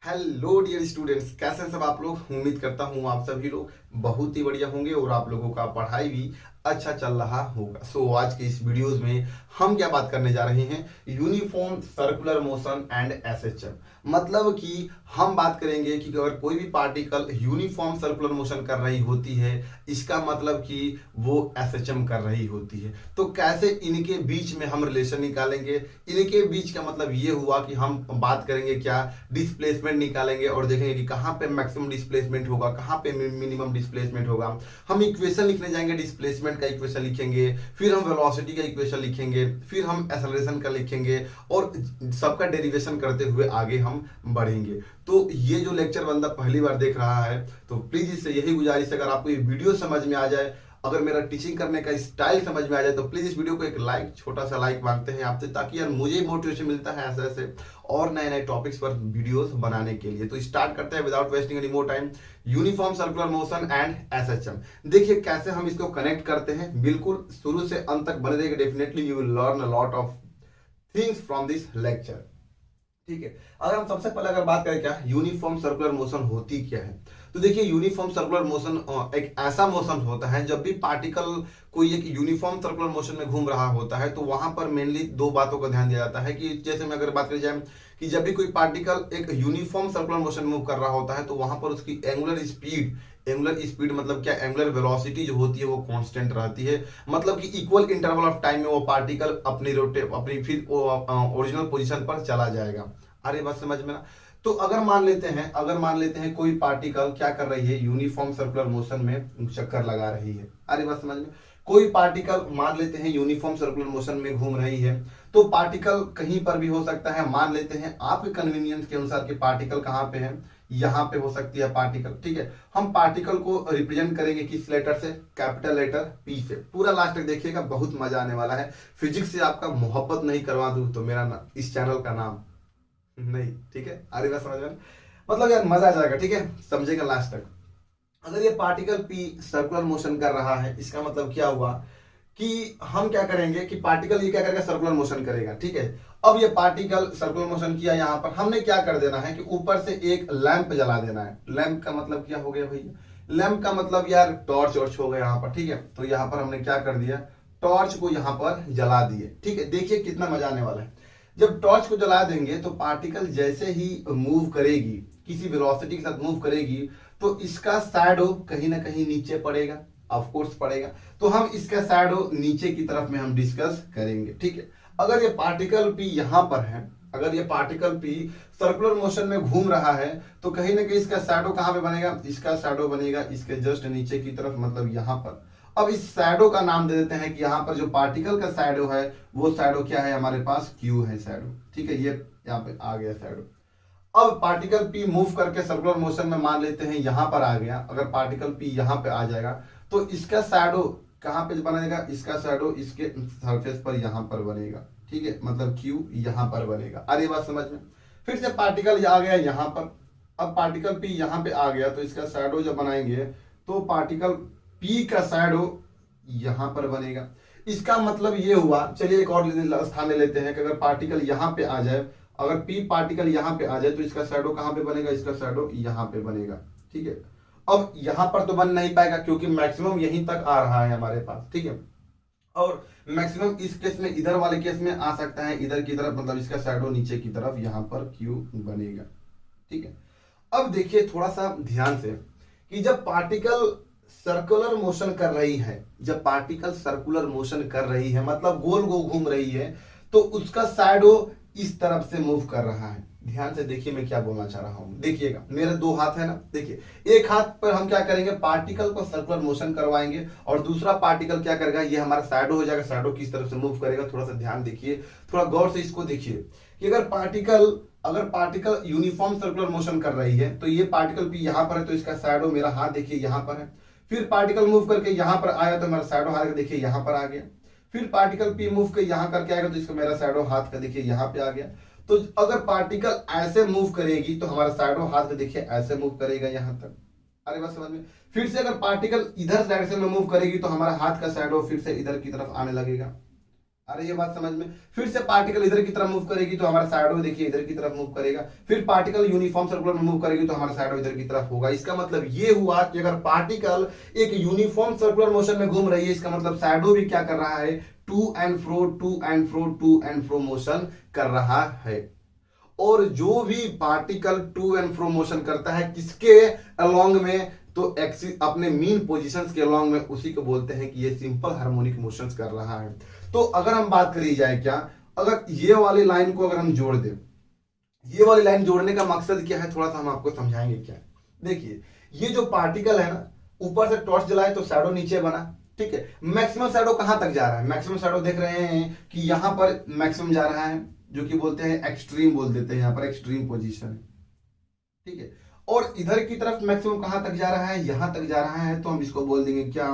Hello dear students, कैसे हैं सब आप लोग। उम्मीद करता हूँ आप सभी लोग बहुत ही बढ़िया होंगे और आप लोगों का पढ़ाई भी अच्छा चल रहा होगा। सो आज के इस वीडियोस में हम क्या बात करने जा रहे हैं, uniform circular motion and SHM. मतलब कि हम बात करेंगे कि अगर कोई भी पार्टिकल यूनिफॉर्म सर्कुलर मोशन कर रही होती है, इसका मतलब कि वो एसएचएम कर रही होती है। तो कैसे इनके बीच में हम रिलेशन निकालेंगे। इनके बीच का मतलब ये हुआ कि हम बात करेंगे क्या, डिस्प्लेसमेंट निकालेंगे और देखेंगे कि कहाँ पे मैक्सिमम डिस्प्लेसमेंट होगा, कहाँ पे मिनिमम डिस्प्लेसमेंट होगा। हम इक्वेशन लिखने जाएंगे, डिस्प्लेसमेंट का इक्वेशन लिखेंगे, फिर हम वेलोसिटी का इक्वेशन लिखेंगे, फिर हम एक्सेलरेशन का लिखेंगे और सबका डेरिवेशन करते हुए आगे हम बढ़ेंगे। तो ये जो लेक्चर बंदा पहली बार देख रहा है तो प्लीज इससे यही गुजारिश है, अगर आपको ये वीडियो समझ में आ जाए, अगर मेरा टीचिंग करने का स्टाइल समझ में आ जाए, तो प्लीज इस वीडियो को एक लाइक, छोटा सा लाइक मांगते हैं आपसे, ताकि यार मुझे मोटिवेशन मिलता है ऐसे ऐसे और नए नए टॉपिक्स पर वीडियोस बनाने के लिए। तो स्टार्ट करते हैं without wasting any more time, uniform circular motion and SHM. देखिए कैसे हम इसको कनेक्ट करते हैं, बिल्कुल शुरू से अंत तक बने रहिए। Definitely you will learn a lot of things from this lecture. ठीक है, अगर हम सबसे पहले अगर बात करें क्या यूनिफॉर्म सर्कुलर मोशन होती क्या है, तो देखिए यूनिफॉर्म सर्कुलर मोशन एक ऐसा मोशन होता है जब भी पार्टिकल कोई एक यूनिफॉर्म सर्कुलर मोशन में घूम रहा होता है, तो वहां पर मेनली दो बातों का ध्यान दिया जाता है। कि जैसे मैं अगर बात करी जाए कि जब भी कोई पार्टिकल एक यूनिफॉर्म सर्कुलर मोशन मूव कर रहा होता है, तो वहां पर उसकी एंगुलर स्पीड मतलब क्या, एंगुलर वेलोसिटी जो होती है वो कांस्टेंट रहती है। मतलब कि इक्वल इंटरवल ऑफ टाइम में वो पार्टिकल अपनी फिर ओरिजिनल पोजीशन पर चला जाएगा। अरे बात समझ में ना। तो अगर मान लेते हैं कोई पार्टिकल क्या कर रही है, यूनिफॉर्म सर्कुलर मोशन में चक्कर लगा रही है। अरे बात समझ में, कोई पार्टिकल मान लेते हैं यूनिफॉर्म सर्कुलर मोशन में घूम रही है, तो पार्टिकल कहीं पर भी हो सकता है। मान लेते हैं आपके कन्वीनियंस के अनुसार कि पार्टिकल कहाँ पे है, यहाँ पे हो सकती है पार्टिकल। ठीक है, हम पार्टिकल को रिप्रेजेंट करेंगे किस लेटर से, कैपिटल लेटर पी से। पूरा लास्ट तक देखिएगा, बहुत मजा आने वाला है। फिजिक्स से आपका मोहब्बत नहीं करवा दूं तो मेरा इस चैनल का नाम नहीं। ठीक है, अरे बात समझ में, मतलब यार मजा आ जाएगा। ठीक है, समझेगा लास्ट तक। अगर ये पार्टिकल पी सर्कुलर मोशन कर रहा है, इसका मतलब क्या हुआ कि हम क्या करेंगे कि पार्टिकल ये क्या करेगा, सर्कुलर मोशन करेगा। ठीक है, अब ये पार्टिकल सर्कुलर मोशन किया, यहां पर हमने क्या कर देना है कि ऊपर से एक लैंप जला देना है। लैंप का मतलब क्या हो गया भैया, लैंप का मतलब यार टॉर्च वॉर्च हो गया यहाँ पर। ठीक है, तो यहाँ पर हमने क्या कर दिया, टॉर्च को यहाँ पर जला दिए। ठीक है, देखिए कितना मजा आने वाला है। जब टॉर्च को जला देंगे तो पार्टिकल जैसे ही मूव करेगी, किसी वेलोसिटी के साथ मूव करेगी, तो इसका शैडो कहीं ना कहीं नीचे पड़ेगा, ऑफ कोर्स पड़ेगा। तो हम इसका शैडो नीचे की तरफ में हम डिस्कस करेंगे। ठीक है, अगर ये पार्टिकल पी यहां पर है, अगर ये पार्टिकल पी सर्कुलर मोशन में घूम रहा है, तो कहीं ना कहीं इसका शैडो कहां पे बनेगा, इसका शैडो बनेगा इसके जस्ट नीचे की तरफ, मतलब यहां पर। अब इस शैडो का नाम दे देते हैं कि यहाँ पर जो पार्टिकल का शैडो है वो शैडो क्या है, हमारे पास क्यू है शैडो। ठीक है, ये यहाँ पे आ गया शैडो। अब पार्टिकल पी मूव करके सर्कुलर मोशन में मान लेते हैं यहां पर आ गया। अगर पार्टिकल पी यहां पे आ जाएगा तो इसका शैडो कहां पे बनेगा, इसका शैडो इसके सरफेस पर यहां पर बनेगा। ठीक है, मतलब क्यू यहां पर बनेगा। अरे बात समझ में। फिर से पार्टिकल आ गया यहां पर, अब पार्टिकल पी यहां पे आ गया तो इसका शैडो जब बनाएंगे तो पार्टिकल पी का शैडो यहां पर बनेगा। इसका मतलब ये हुआ, चलिए एक और स्थान ले लेते हैं कि अगर पार्टिकल यहां पे आ जाए, अगर पी पार्टिकल यहां पे आ जाए तो इसका शैडो कहां पे बनेगा, इसका शैडो यहां पे बनेगा। ठीक है, अब यहां पर तो बन नहीं पाएगा क्योंकि मैक्सिमम यहीं तक आ रहा है हमारे पास। ठीक है, और मैक्सिमम इस केस में, इधर वाले केस में आ सकता है इधर की तरफ, मतलब इसका शैडो नीचे की तरफ यहां पर क्यू बनेगा। ठीक है, अब देखिए थोड़ा सा ध्यान से कि जब पार्टिकल सर्कुलर मोशन कर रही है, जब पार्टिकल सर्कुलर मोशन कर रही है मतलब गोल गोल घूम रही है, तो उसका शैडो इस तरफ से मूव कर रहा है। ध्यान से देखिए मैं क्या बोलना चाह रहा हूं, देखिए मेरे दो हाथ है ना, देखिए एक हाथ पर हम क्या करेंगे, पार्टिकल को सर्कुलर मोशन करवाएंगे और दूसरा पार्टिकल क्या करेगा, ये हमारा शैडो हो जाएगा। शैडो किस तरफ से मूव करेगा, थोड़ा सा ध्यान देखिए, थोड़ा गौर से इसको देखिए कि अगर पार्टिकल यूनिफॉर्म सर्कुलर मोशन कर रही है, तो ये पार्टिकल भी यहां पर है तो इसका शैडो, मेरा हाथ देखिए यहां पर है। फिर पार्टिकल मूव करके यहां पर आया तो मेरा शैडो हाथ का देखिए यहां पर आ गया। फिर पार्टिकल पी मूव के यहां करके आएगा तो इसका मेरा शैडो हाथ का देखिए यहां पे आ गया। तो अगर पार्टिकल ऐसे मूव करेगी तो हमारा शैडो हाथ का देखिए ऐसे मूव करेगा यहां तक। अरे बात समझ में। फिर से अगर पार्टिकल इधर डायरेक्शन में मूव करेगी तो हमारा हाथ का शैडो फिर से इधर की तरफ आने लगेगा। अरे ये बात समझ में। फिर से पार्टिकल इधर की तरफ मूव करेगी तो हमारा शैडो देखिए इधर की तरफ मूव करेगा। फिर पार्टिकल यूनिफॉर्म सर्कुलर में मूव करेगी तो हमारा शैडो इधर की तरफ होगा। इसका मतलब ये हुआ कि अगर पार्टिकल एक यूनिफॉर्म सर्कुलर मोशन में घूम रही है, इसका मतलब शैडो भी क्या कर रहा है, to and fro to and fro to and fro motion कर रहा है। और जो भी particle to and fro motion करता है किसके अलोंग में, तो एक्सिस अपने मीन पोजीशंस के अलोंग में, उसी को बोलते हैं कि ये सिंपल हार्मोनिक मोशंस कर रहा है। तो अगर हम बात करी जाए क्या, अगर ये वाली लाइन को अगर हम जोड़ दें, ये वाली लाइन जोड़ने का मकसद क्या है, थोड़ा सा हम आपको समझाएंगे क्या। देखिए ये जो पार्टिकल है ना, ऊपर से टॉर्च जलाए तो शैडो नीचे बना, ठीक है। मैक्सिमम शैडो कहां तक जा रहा है, मैक्सिमम शैडो देख रहे हैं कि यहां पर मैक्सिमम जा रहा है, जो कि बोलते हैं एक्सट्रीम बोल देते हैं, यहां पर एक्सट्रीम पोजीशन है, ठीक है। और इधर की तरफ मैक्सिमम कहां तक जा रहा है, यहां तक जा रहा है, तो हम इसको बोल देंगे क्या,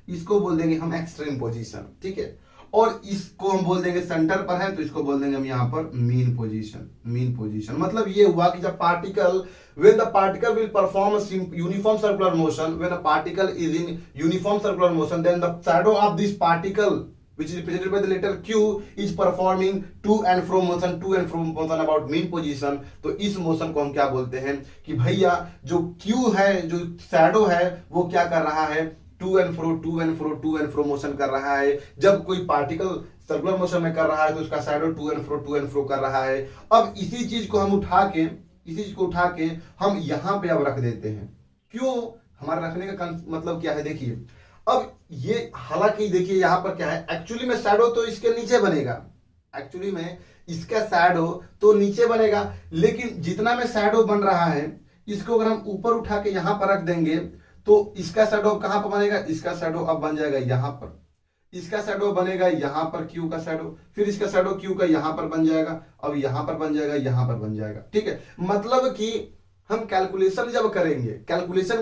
इसको बोल देंगे हम एक्सट्रीम पोजीशन, ठीक है। और इसको हम बोल देंगे सेंटर पर है तो इसको बोल देंगे हम यहां पर मीन पोजीशन। मीन पोजीशन मतलब ये हुआ कि जब particle, when the particle will perform a uniform circular motion, when a particle is in uniform circular motion, then the shadow of this particle which is represented by the letter Q is performing to and fro motion about mean position। तो इस motion को हम क्या बोलते हैं कि भैया जो Q है, जो शैडो है, वो क्या कर रहा है, टू एंड फ्रो मोशन कर रहा है। जब कोई पार्टिकल सर्कुलर मोशन में कर रहा है तो उसका शैडो टू एंड फ्रो कर रहा है। अब इसी चीज को हम उठा के हम यहां पे अब रख देते हैं। क्यों, हमारा रखने का मतलब क्या है, देखिए अब ये, हालांकि देखिए यहां पर क्या है, एक्चुअली में शैडो तो इसके नीचे बनेगा, एक्चुअली में इसका शैडो तो नीचे बनेगा, लेकिन जितना में शैडो बन रहा है इसको अगर हम ऊपर उठा के यहां पर रख देंगे तो इसका शैडो कहां पर बनेगा, इसका शैडो अब बन जाएगा यहां पर, इसका शैडो बनेगा यहां पर क्यू का शैडो, फिर इसका शैडो क्यू का यहां पर बन जाएगा, अब यहां पर बन जाएगा, यहां पर बन जाएगा, ठीक है। मतलब कि हम कैलकुलेशन जब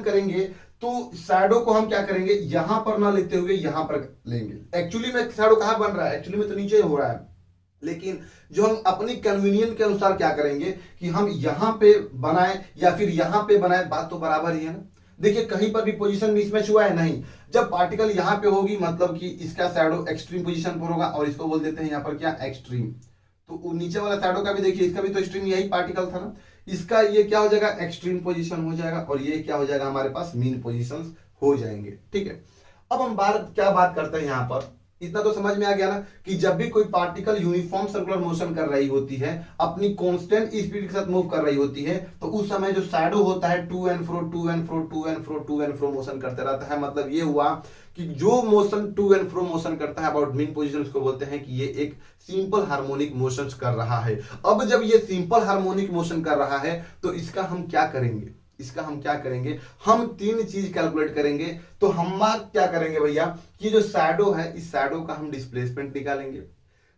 करेंगे तो शैडो को हम क्या करेंगे, यहां पर ना लेते हुए यहां पर लेंगे। एक्चुअली में शैडो कहां बन रहा है, एक्चुअली में तो नीचे हो रहा है, लेकिन जो हम अपनी कन्वीनियंट के अनुसार क्या करेंगे कि हम यहां पे बनाए या फिर यहां पे बनाए, बात तो बराबर ही है ना। देखिए कहीं पर भी पोजीशन मिसमैच हुआ है नहीं। जब पार्टिकल यहां पे होगी मतलब कि इसका शैडो एक्सट्रीम पोजीशन पर होगा और इसको बोल देते हैं यहां पर क्या, एक्सट्रीम। तो नीचे वाला शैडो का भी देखिए, इसका भी तो एक्सट्रीम यही पार्टिकल था ना, इसका ये क्या हो जाएगा, एक्सट्रीम पोजीशन हो जाएगा, और ये क्या हो जाएगा, हमारे पास मीन पोजीशंस हो जाएंगे, ठीक है। अब हम क्या बात करते हैं यहां पर, इतना तो समझ में आ गया ना कि जब भी कोई पार्टिकल यूनिफॉर्म सर्कुलर मोशन कर रही होती है, अपनी कांस्टेंट स्पीड के साथ मूव कर रही होती है, तो उस समय जो शैडो होता है टू एंड फ्रो मोशन करते रहता है। मतलब ये हुआ कि जो motion to and fro motion करता है अबाउट मीन पोजीशन, उसको बोलते हैं कि ये एक सिंपल हार्मोनिक मोशन कर रहा है। अब जब ये सिंपल हार्मोनिक मोशन कर रहा है तो इसका हम क्या करेंगे, हम तीन चीज कैलकुलेट करेंगे। तो हम क्या करेंगे भैया, कि जो शैडो है, इस शैडो का हम डिस्प्लेसमेंट निकालेंगे।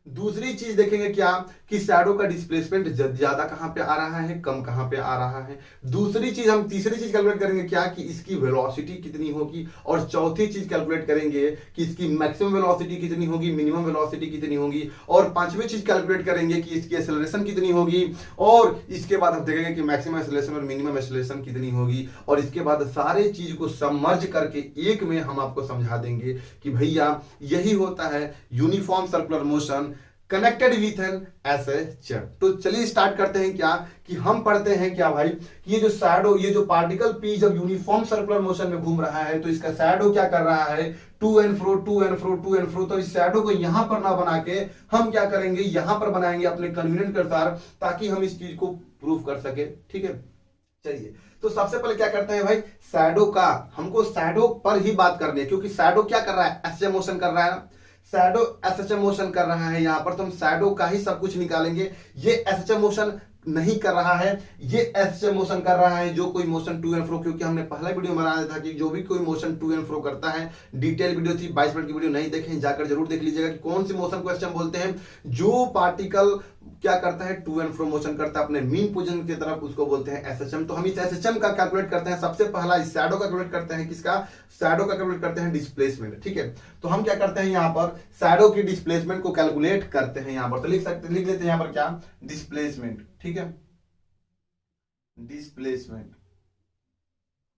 दूसरी चीज देखेंगे क्या, कि शैडो का डिस्प्लेसमेंट ज्यादा कहां पे आ रहा है, कम कहां पे आ रहा है। तीसरी चीज कैलकुलेट करेंगे क्या, कि इसकी वेलोसिटी कितनी होगी। और चौथी चीज कैलकुलेट करेंगे कि इसकी मैक्सिमम वेलोसिटी कितनी होगी, मिनिमम वेलोसिटी कितनी होगी। और पांचवी चीज कैलकुलेट करेंगे कि इसकी एक्सेलरेशन कितनी होगी। और इसके बाद हम देखेंगे कि मैक्सिमम एक्सेलरेशन और मिनिमम एक्सेलरेशन कितनी होगी। और इसके बाद सारे चीज को समर्ज करके एक में हम आपको समझा देंगे कि भैया यही होता है uniform circular motion connected with an SHM. तो चलिए स्टार्ट करते हैं क्या, कि हम पढ़ते हैं क्या भाई, कि ये जो शैडो, ये जो पार्टिकल पी जब यूनिफॉर्म सर्कुलर मोशन में घूम रहा है तो इसका शैडो क्या कर रहा है, टू एंड फ्रो। तो इस शैडो को यहां पर ना बना के हम क्या करेंगे, यहां पर बनाएंगे अपने कन्वीनियंट के अनुसार, ताकि हम इस चीज को प्रूव कर सके, ठीक है। चलिए तो सबसे पहले क्या करते हैं भाई, शैडो का, हमको शैडो पर ही बात करनी है, क्योंकि शैडो क्या कर रहा है, एसएचएम मोशन कर रहा है ना, शैडो एसएचएम मोशन कर रहा है यहां पर, तो हम शैडो का ही सब कुछ निकालेंगे। ये एसएचएम मोशन नहीं कर रहा है, ये एसएचएम मोशन कर रहा है, जो कोई मोशन टू एंड फ्रो, क्योंकि हमने पहला वीडियो में बनाया था कि जो भी कोई मोशन टू एंड फ्रो करता है, डिटेल वीडियो थी, 22 मिनट की वीडियो नहीं देखें, जाकर जरूर देख लीजिएगा कि कौन सी मोशन को एसएचएम बोलते हैं। जो पार्टिकल क्या करता है, टू एंड फ्रो मोशन करता है अपने मीन पोजीशन की तरफ, उसको बोलते हैं एसएचएम। तो हम इस एसएचएम का कैलकुलेट करते हैं, सबसे पहला इस शैडो का कैलकुलेट करते हैं, किसका, शैडो का कैलकुलेट करते हैं डिस्प्लेसमेंट, ठीक है। तो हम क्या करते हैं, यहां पर शैडो की डिस्प्लेसमेंट को कैलकुलेट करते हैं। यहां पर तो लिख लेते हैं यहां पर क्या, डिस्प्लेसमेंट, ठीक है, डिस्प्लेसमेंट,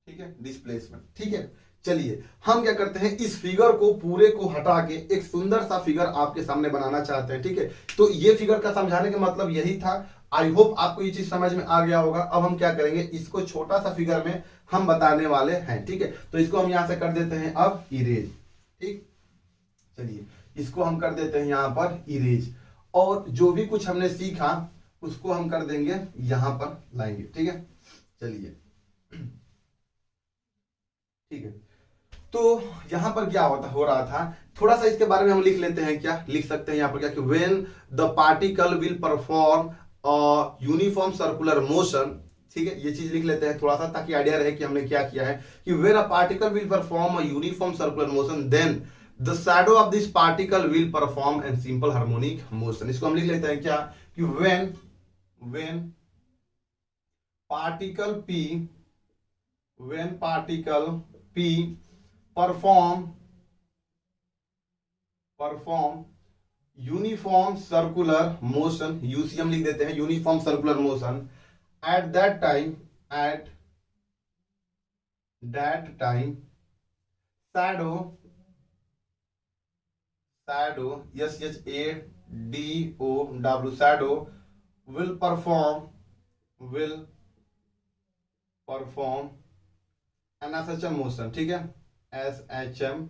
ठीक है, डिस्प्लेसमेंट। ठीक है, चलिए हम क्या करते हैं, इस फिगर को पूरे को हटा के एक सुंदर सा फिगर आपके सामने बनाना चाहते हैं। ठीक है, तो ये फिगर का समझाने का मतलब यही था। आई होप आपको ये चीज समझ में आ गया होगा। अब हम क्या करेंगे, इसको छोटा सा फिगर में हम बताने वाले हैं। ठीक है, तो इसको हम यहां से कर देते हैं अब इरेज। ठीक, चलिए इसको हम कर देते हैं यहां पर इरेज, और जो भी कुछ हमने सीखा उसको हम कर देंगे यहां पर लाएंगे। ठीक है, चलिए ठीक है, तो यहां पर क्या हो रहा था, थोड़ा सा इसके बारे में हम लिख लेते हैं। क्या लिख सकते हैं यहां पर, क्या कि when the particle will perform uniform circular motion. ठीक है, ये चीज लिख लेते हैं थोड़ा सा, ताकि आइडिया रहे कि हमने क्या किया है। कि when a particle will perform a uniform circular motion, then the shadow of this particle will perform an simple harmonic motion. इसको हम लिख लेते हैं क्या, कि when particle P perform uniform circular motion, UCM लिख देते हैं, uniform circular motion, at that time shadow SHADOW shadow will perform an SHM motion. ठीक है, SHM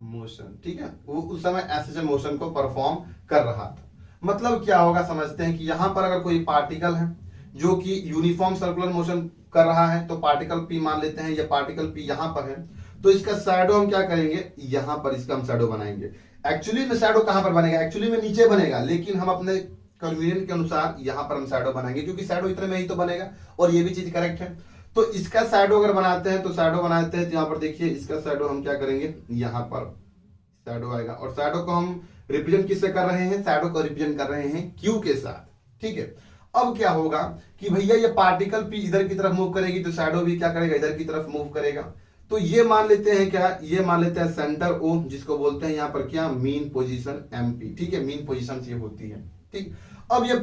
मोशन। ठीक है, वो उस समय SHM मोशन को परफॉर्म कर रहा था। मतलब क्या होगा समझते हैं, कि यहां पर अगर कोई पार्टिकल है जो कि यूनिफॉर्म सर्कुलर मोशन कर रहा है, तो पार्टिकल P मान लेते हैं, या पार्टिकल P यहां पर है, तो इसका शैडो हम क्या करेंगे, यहां पर इसका हम शैडो बनाएंगे। एक्चुअली में शैडो कहां पर बनेगा, एक्चुअली में नीचे बनेगा, लेकिन हम अपने कन्वीनियंट के अनुसार यहां पर हम शैडो बनाएंगे, क्योंकि शैडो इतने में ही तो बनेगा, और ये भी चीज करेक्ट है। तो इसका शैडो अगर बनाते हैं, तो शैडो बनाते हैं, तो यहां पर देखिए इसका शैडो हम क्या करेंगे, यहां पर शैडो आएगा, और शैडो को हम रिप्रेजेंट किससे कर रहे हैं, शैडो को रिप्रेजेंट कर रहे हैं क्यू के साथ। ठीक है, अब क्या होगा कि भैया ये पार्टिकल पी इधर की तरफ मूव करेगी, तो शैडो भी क्या करेगा, इधर की तरफ मूव करेगा। तो ये मान लेते हैं क्या, ये मान लेते हैं सेंटर ओ, जिसको बोलते हैं यहां पर क्या, मीन पोजीशन एमपी। ठीक है, मीन पोजीशन ये होती है। ठीक, अब ये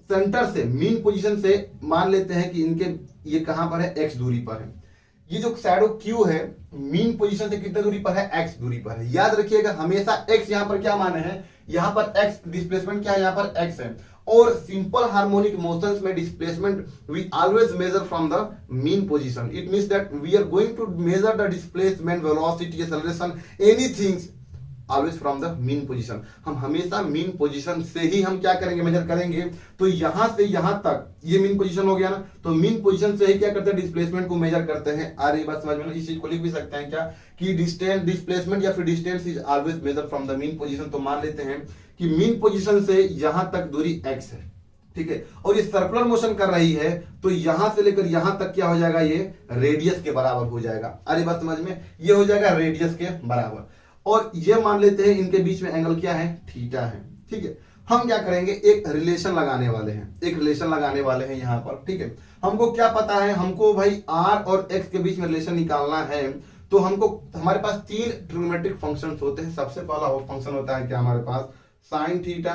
सेंटर से, मीन पोजीशन से मान लेते हैं कि इनके ये कहां पर है, एक्स दूरी पर है। ये जो शैडो क्यू है मीन पोजीशन से कितने दूरी पर है, एक्स दूरी पर है। याद रखिएगा हमेशा एक्स यहां पर क्या माने हैं, यहां पर एक्स डिस्प्लेसमेंट क्या है, यहां पर एक्स है। और सिंपल हार्मोनिक मोशंस में displacement we always measure from the mean position. It means that we are going to measure the displacement, velocity, acceleration, anything always from the mean position. हम हमेशा mean position से ही हम क्या करेंगे, major करेंगे। तो यहां से यहां तक ये मीन पोजीशन हो गया ना, तो मीन पोजीशन से ही क्या करते हैं, डिस्प्लेसमेंट को मेजर करते हैं। आ रही बात समझ में, इस चीज को लिख भी सकते हैं क्या, कि डिस्टेंस डिस्प्लेसमेंट या फिर distance is always measure from the mean position. तो मान लेते हैं कि मीन पोजीशन से यहां तक दूरी x है। ठीक है, और ये सर्कुलर मोशन कर रही है, तो यहां से लेकर यहां तक क्या हो जाएगा, ये रेडियस के बराबर हो जाएगा। आ रही बात समझ में, ये हो जाएगा रेडियस के बराबर। और ये मान लेते हैं इनके बीच में एंगल क्या है, थीटा है। ठीक है, हम क्या करेंगे, एक रिलेशन लगाने वाले हैं, यहां पर। ठीक है, हमको क्या पता है, हमको भाई r और x के बीच में रिलेशन निकालना है। तो हमको, हमारे पास तीन ट्रिग्नोमेट्रिक फंक्शंस होते हैं। सबसे पहला वो फंक्शन होता है क्या, हमारे पास साइन थीटा,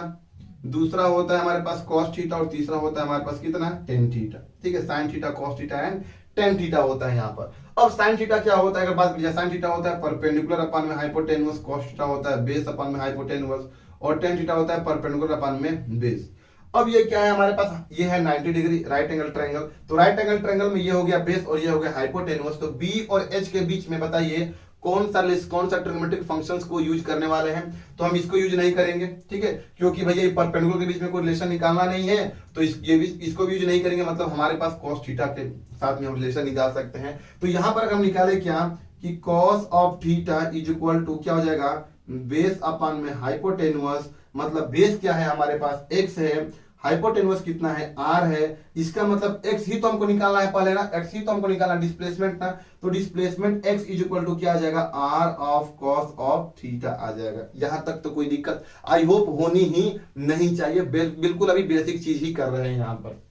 दूसरा होता है हमारे पास कॉस थीटा, और तीसरा होता है हमारे पास कितना, टेन थीटा। ठीक है, sine theta, cos theta and tan theta होता है यहाँ पर। अब साइन थीटा क्या होता है, अगर बात करिए, साइन थीटा होता है परपेंडिकुलर अपन में हाइपोटेन्यूस, कॉस थीटा होता है बेस अपन में हाइपोटेन्यूस, और टेन थीटा होता है परपेंडिकुलर अपन में बेस। अब ये क्या है हमारे पास, ये है 90 डिग्री राइट एंगल ट्रायंगल। तो राइट एंगल ट्रायंगल में ये हो गया बेस और ये हो गया हाइपोटेन्यूस। तो बी और एच के बीच में बताइए कौन सा ट्रिग्नोमेट्रिक फंक्शंस को यूज करने वाले हैं। तो हम इसको यूज नहीं करेंगे। ठीक है, क्योंकि भैया ये परपेंडिकुलर के बीच में कोई रिलेशन निकालना नहीं है, तो इसको भी यूज नहीं करेंगे। मतलब हमारे पास कॉस थीटा के साथ में हम रिलेशन निकाल सकते हैं। तो यहां पर हम निकाले क्या, कि cos of theta is equal to क्या हो जाएगा, बेस अपन में हाइपोटेन्यूस। मतलब बेस क्या है हमारे पास, एक्स है, हाइपोटेन्यूस कितना है, r है। इसका मतलब x ही तो हमको निकालना है पहले ना, x ही तो हमको निकालना है, डिस्प्लेसमेंट ना। तो displacement x is equal to क्या आ जाएगा, r of cos of theta आ जाएगा। यहां तक तो कोई दिक्कत आई होप होनी ही नहीं चाहिए। बिल्कुल अभी बेसिक चीज ही कर रहे हैं यहां पर।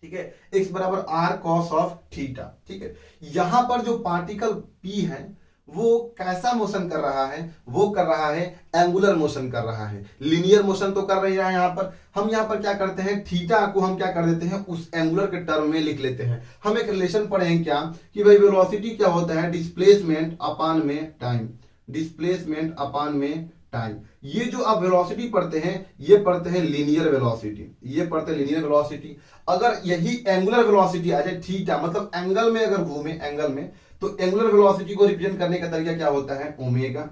ठीक है, x बराबर r कॉस ऑफ थीटा। ठीक है, यहां पर जो पार्टिकल p है वो कैसा मोशन कर रहा है, वो कर रहा है एंगुलर मोशन कर रहा है, लीनियर मोशन तो कर रही है। यहाँ पर हम यहाँ पर क्या करते हैं, थीटा को हम क्या कर देते हैं उस एंगुलर के टर्म में लिख लेते हैं। हम एक रिलेशन पढ़े हैं क्या कि भाई वेलोसिटी क्या होता है, डिस्प्लेसमेंट अपान में टाइम, डिस्प्लेसमेंट अपान में टाइम। ये जो आप वेलोसिटी पढ़ते हैं ये पढ़ते हैं लीनियर वेलोसिटी, ये पढ़ते हैं लीनियर वेलोसिटी। अगर यही एंगुलर वेलोसिटी आ जाए थीटा, मतलब एंगल में अगर घूमे एंगल में, तो एंगुलर वेलोसिटी को रिप्रेजेंट करने का तरीका क्या होता है, ओमेगा।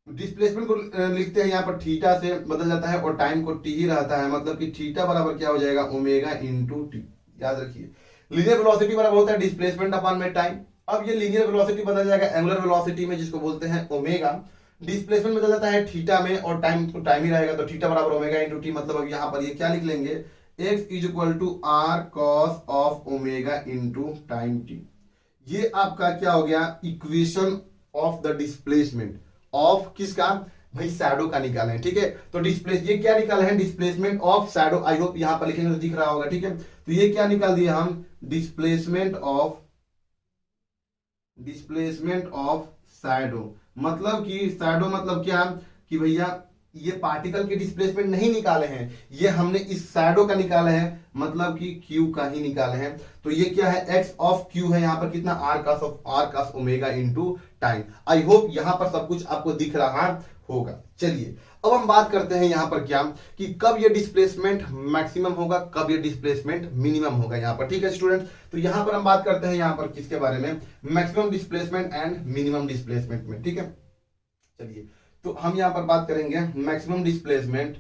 डिस्प्लेसमेंट को लिखते हैं यहाँ पर थीटा से बदल जाता है और टाइम को टी ही रहता है, मतलब कि थीटा बराबर क्या हो जाएगा, ओमेगा इंटू टी। याद रखिए लीनियर वेलोसिटी बराबर होता है डिस्प्लेसमेंट अपॉन में टाइम। अब ये लीनियर वेलोसिटी बदल जाएगा एंगुलर वेलोसिटी में, जिसको बोलते हैं ओमेगा। डिस्प्लेसमेंट बदल जाता है थीटा में और टाइम तो टाइम ही रहेगा, तो थीटा बराबर ओमेगा इंटू टी। मतलब अब यहाँ पर ये क्या लिख लेंगे, x is equal to are cos of omega into time t. ये आपका क्या हो गया, equation of the displacement of किसका, भाई शैडो का निकाले हैं। ठीक है, तो डिस्प्लेस ये क्या निकाले हैं, displacement of shadow. I hope यहां पर लिखेंगे तो दिख रहा होगा। ठीक है, तो ये क्या निकाल दिया हम, डिस्प्लेसमेंट ऑफ शैडो। मतलब कि शैडो मतलब क्या कि भैया ये पार्टिकल के डिस्प्लेसमेंट नहीं निकाले हैं, ये हमने इस शैडो का निकाले हैं, मतलब कि क्यू का ही निकाले हैं। तो ये क्या है, एक्स ऑफ क्यू है, यहाँ पर कितना r cos omega into time. I hope यहाँ पर सब कुछ आपको दिख रहा होगा। चलिए अब हम बात करते हैं यहाँ पर क्या कि कब ये डिस्प्लेसमेंट मैक्सिमम होगा, कब ये डिस्प्लेसमेंट मिनिमम होगा यहाँ पर। ठीक है स्टूडेंट, तो यहाँ पर हम बात करते हैं यहाँ पर किसके बारे में, maximum displacement and minimum displacement में। ठीक है, चलिए तो हम यहाँ पर बात करेंगे मैक्सिमम डिस्प्लेसमेंट।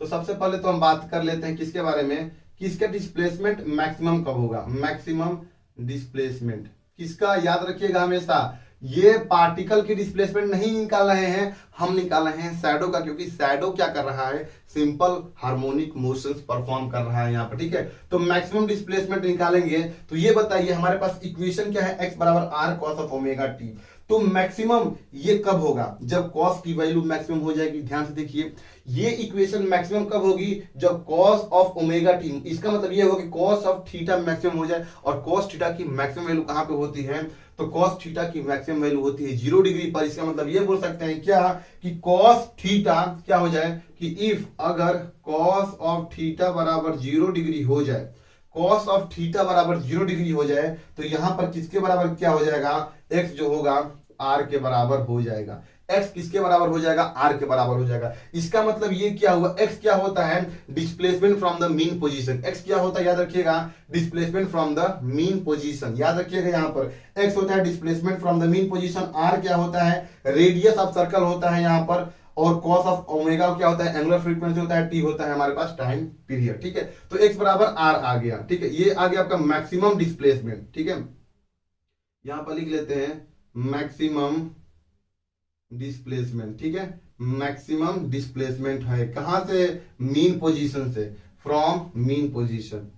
तो सबसे पहले तो हम बात कर लेते हैं किसके बारे में, किसका डिस्प्लेसमेंट मैक्सिमम कब होगा, मैक्सिमम डिस्प्लेसमेंट किसका, याद रखिएगा हमेशा ये पार्टिकल की डिस्प्लेसमेंट नहीं निकाल रहे हैं, हम निकाल रहे हैं शैडो का, क्योंकि शैडो क्या कर रहा है, सिंपल हार्मोनिक मोशंस परफॉर्म कर रहा है यहाँ पर। ठीक है, तो मैक्सिमम डिस्प्लेसमेंट निकालेंगे तो ये बताइए हमारे पास इक्वेशन क्या है, x बराबर r cos of omega t. तो मैक्सिमम ये कब होगा, जब कॉस की वैल्यू मैक्सिमम हो जाएगी। ध्यान से देखिए ये इक्वेशन मैक्सिमम कब होगी, जब कॉस ऑफ ओमेगा टी, इसका मतलब ये होगा कि कॉस ऑफ थीटा मैक्सिमम हो जाए। और कॉस थीटा की मैक्सिमम वैल्यू कहां पे होती है, तो कॉस थीटा की मैक्सिमम वैल्यू होती है 0 डिग्री पर। इसका मतलब ये बोल सकते हैं क्या कि कॉस थीटा क्या हो जाए कि इफ अगर कॉस ऑफ थीटा बराबर 0 डिग्री हो जाए, कॉस ऑफ थीटा बराबर 0 डिग्री हो जाए, तो यहां पर किसके बराबर क्या हो जाएगा, x जो होगा r के बराबर हो जाएगा। x किसके बराबर हो जाएगा, r के बराबर हो जाएगा। इसका मतलब ये क्या हुआ, x क्या होता है, displacement from the mean position. x क्या होता है, याद रखिएगा, displacement from the mean position. याद रखिएगा यहाँ पर x होता है displacement from the mean position, r क्या होता है, रेडियस ऑफ सर्कल होता है यहाँ पर, और कॉस ऑफ ओमेगा क्या होता है, एंगुलर फ्रीक्वेंसी होता है, टी होता है हमारे पास टाइम पीरियड। ठीक है, तो x बराबर r आ गया। ठीक है, ये आ गया आपका मैक्सिमम डिस्प्लेसमेंट। ठीक है, यहां पर लिख लेते हैं मैक्सिमम डिस्प्लेसमेंट। ठीक है, मैक्सिमम डिस्प्लेसमेंट है कहां से, मीन पोजीशन से, from mean position,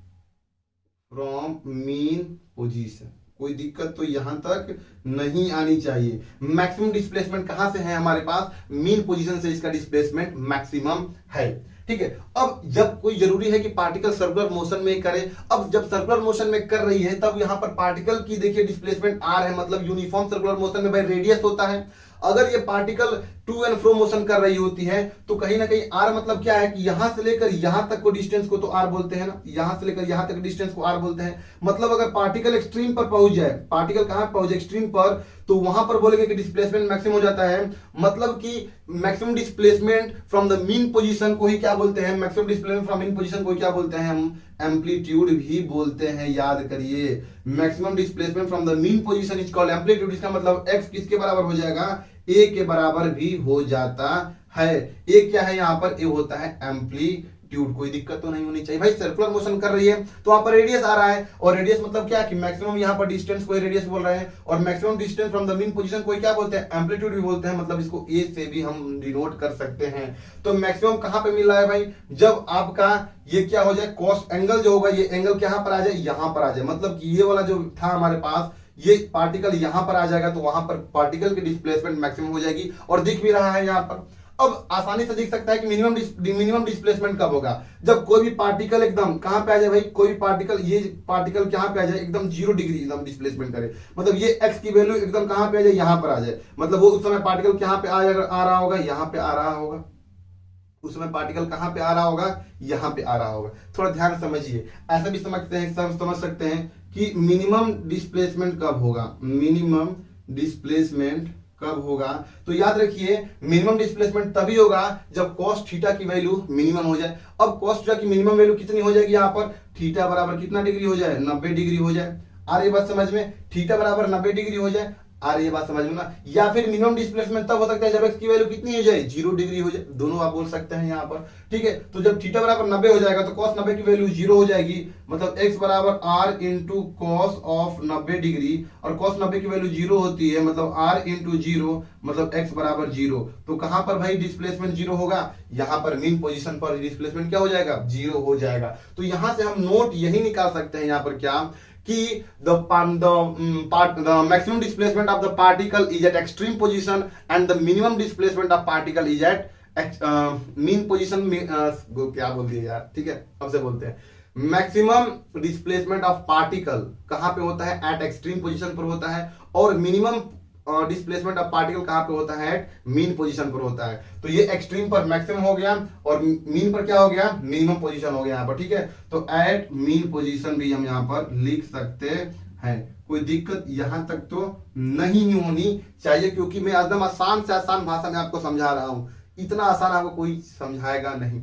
from mean position. कोई दिक्कत तो यहां तक नहीं आनी चाहिए। मैक्सिमम डिस्प्लेसमेंट कहां से है हमारे पास, मीन पोजीशन से इसका डिस्प्लेसमेंट मैक्सिमम है। ठीक है, अब जब कोई जरूरी है कि पार्टिकल सर्कुलर मोशन में करे, अब जब सर्कुलर मोशन में कर रही है तब यहां पर पार्टिकल की देखिए डिस्प्लेसमेंट आर है, मतलब यूनिफॉर्म सर्कुलर मोशन में भाई रेडियस होता है। अगर ये particle to and fro motion कर रही होती है तो कहीं ना कहीं आर मतलब क्या है कि यहां से लेकर यहां तक को डिस्टेंस को तो आर बोलते हैं ना, यहां से लेकर यहां तक डिस्टेंस को आर बोलते हैं। मतलब अगर पार्टिकल एक्सट्रीम पर पहुंच जाए, पार्टिकल कहां पहुंचे, एक्सट्रीम पर, तो वहां पर बोलेंगे कि डिस्प्लेसमेंट मैक्सिमम हो जाता है। मतलब कि maximum displacement from the mean position को ही क्या बोलते हैं, maximum displacement from mean position को क्या बोलते हैं, हम एम्पलीट्यूड भी बोलते हैं। याद करिए maximum displacement from the mean position is called amplitude. इसका मतलब x किसके बराबर हो जाएगा, a के बराबर भी हो जाता है। a क्या है यहाँ पर, a होता है एम्पलीट्यूड। कोई दिक्कत तो नहीं होनी चाहिए भाई, सर्कुलर मोशन कर रही है तो वहां पर रेडियस आ रहा है, और रेडियस मतलब क्या कि मैक्सिमम यहाँ पर डिस्टेंस को रेडियस बोल रहे हैं, और maximum distance from the mean position को क्या बोलते हैं, एम्पलीट्यूड भी बोलते हैं। मतलब इसको a से भी हम डिनोट कर सकते हैं। तो मैक्सिमम कहां पे मिल रहा है भाई, जब आपका ये क्या हो जाए, कॉस एंगल जो होगा, ये एंगल कहां पर आ जाए, यहां पर आ जाए। मतलब कि ये वाला जो था हमारे पास, ये पार्टिकल यहां पर आ जाएगा, तो वहां पर पार्टिकल की डिस्प्लेसमेंट मैक्सिमम हो जाएगी, और दिख भी रहा है यहां पर। अब आसानी से देख सकता है कि मिनिमम डिस्प्लेसमेंट कब होगा, जब कोई भी पार्टिकल एकदम कहां पे आ जाए भाई, कोई भी पार्टिकल, ये पार्टिकल कहां पे आ जाए, एकदम 0 डिग्री एकदम डिस्प्लेसमेंट करे, मतलब ये एक्स की वैल्यू एकदम कहां पे आ जाए, यहां पर आ जाए, मतलब वो उस समय पार्टिकल कहां पे आ रहा होगा, यहां पे आ रहा होगा, उस समय पार्टिकल कहां पे आ रहा होगा, यहां पे आ रहा होगा। थोड़ा ध्यान समझिए, ऐसा भी समझते हैं, समझ सकते हैं कि मिनिमम डिस्प्लेसमेंट कब होगा, मिनिमम डिस्प्लेसमेंट कब होगा, तो याद रखिए मिनिमम डिस्प्लेसमेंट तभी होगा जब cos थीटा की वैल्यू मिनिमम हो जाए। अब cos थीटा की मिनिमम वैल्यू कितनी हो जाएगी, यहां पर थीटा बराबर कितना डिग्री हो जाए, 90 डिग्री हो जाए। आ रही बात समझ में, थीटा बराबर 90 डिग्री हो जाए, आ रही है बात समझ में ना। या फिर मिनिमम डिस्प्लेसमेंट तब हो सकता है जब x की वैल्यू कितनी हो जाए, 0 डिग्री हो जाए, दोनों आप बोल सकते हैं यहाँ पर, ठीक है। तो जब थीटा बराबर 90 हो जाएगा तो cos 90 की वैल्यू 0 हो जाएगी, मतलब x बराबर r into cos of 90 degree, और cos 90 की वैल्यू 0 होती है, मतलब r इंटू 0, मतलब x बराबर 0। तो कहां पर भाई डिस्प्लेसमेंट 0 होगा, यहाँ पर मीन पोजीशन पर डिस्प्लेसमेंट क्या हो जाएगा, 0 हो जाएगा। तो यहां से हम नोट यही निकाल सकते हैं यहाँ पर क्या, कि the maximum displacement of the particle is at extreme position and the minimum displacement of particle is at mean position क्या बोल दिया यार, ठीक है, अब से बोलते हैं। मैक्सिमम डिस्प्लेसमेंट ऑफ पार्टिकल कहां पे होता है, एट एक्सट्रीम पोजीशन पर होता है, और मिनिमम डिस्प्लेसमेंट ऑफ पार्टिकल कहां पे होता है, एट मीन पोजीशन पर होता है। तो ये एक्सट्रीम पर मैक्सिमम हो गया और मीन पर क्या हो गया, मिनिमम पोजीशन हो गया यहाँ पर, ठीक है। तो एट मीन पोजीशन भी हम यहाँ पर लिख सकते हैं, कोई दिक्कत यहां तक तो नहीं होनी चाहिए, क्योंकि मैं एकदम आसान से आसान भाषा में आपको समझा रहा हूं, इतना आसान आपको कोई समझाएगा नहीं,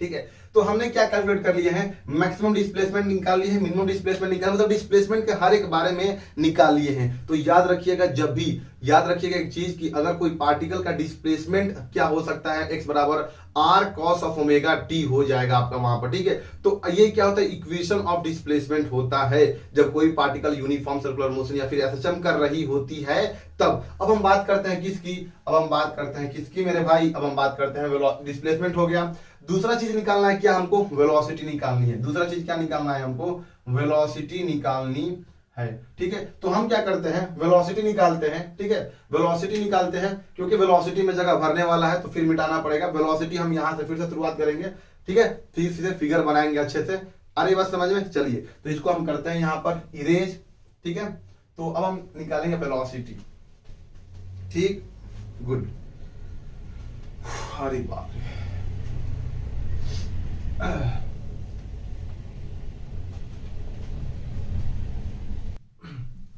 ठीक है। तो हमने क्या कैलकुलेट कर लिए हैं, मैक्सिमम डिस्प्लेसमेंट निकाल लिए हैं, मिनिमम डिस्प्लेसमेंट निकाल, मतलब डिस्प्लेसमेंट के हर एक बारे में निकाल लिए हैं। तो याद रखिएगा, जब भी याद रखिएगा एक चीज कि अगर कोई पार्टिकल का डिस्प्लेसमेंट क्या हो सकता है, x बराबर r cos of omega t हो जाएगा आपका वहां पर, ठीक है। तो ये क्या होता है, इक्वेशन ऑफ डिस्प्लेसमेंट होता है जब कोई पार्टिकल यूनिफॉर्म सर्कुलर मोशन या फिर एसएचएम कर रही होती है तब। अब हम बात करते हैं किसकी, अब हम बात करते हैं किसकी मेरे भाई, अब हम बात करते हैं डिस्प्लेसमेंट हो गया। दूसरा चीज निकालना है क्या, हमको वेलोसिटी निकालनी है। दूसरा चीज क्या निकालना है, हमको वेलोसिटी निकालनी है, ठीक है। तो हम क्या करते हैं, वेलोसिटी निकालते हैं, ठीक है, वेलोसिटी निकालते हैं, क्योंकि वेलोसिटी में जगह भरने वाला है तो फिर मिटाना पड़ेगा। वेलोसिटी हम यहां से फिर से शुरुआत करेंगे, ठीक है, फिर सीधे फिगर बनाएंगे अच्छे से। अरे बस समझ में, चलिए तो इसको हम करते हैं यहां पर इरेज, ठीक है। तो अब हम निकालेंगे वेलोसिटी, ठीक, गुड। अरे बाप रे,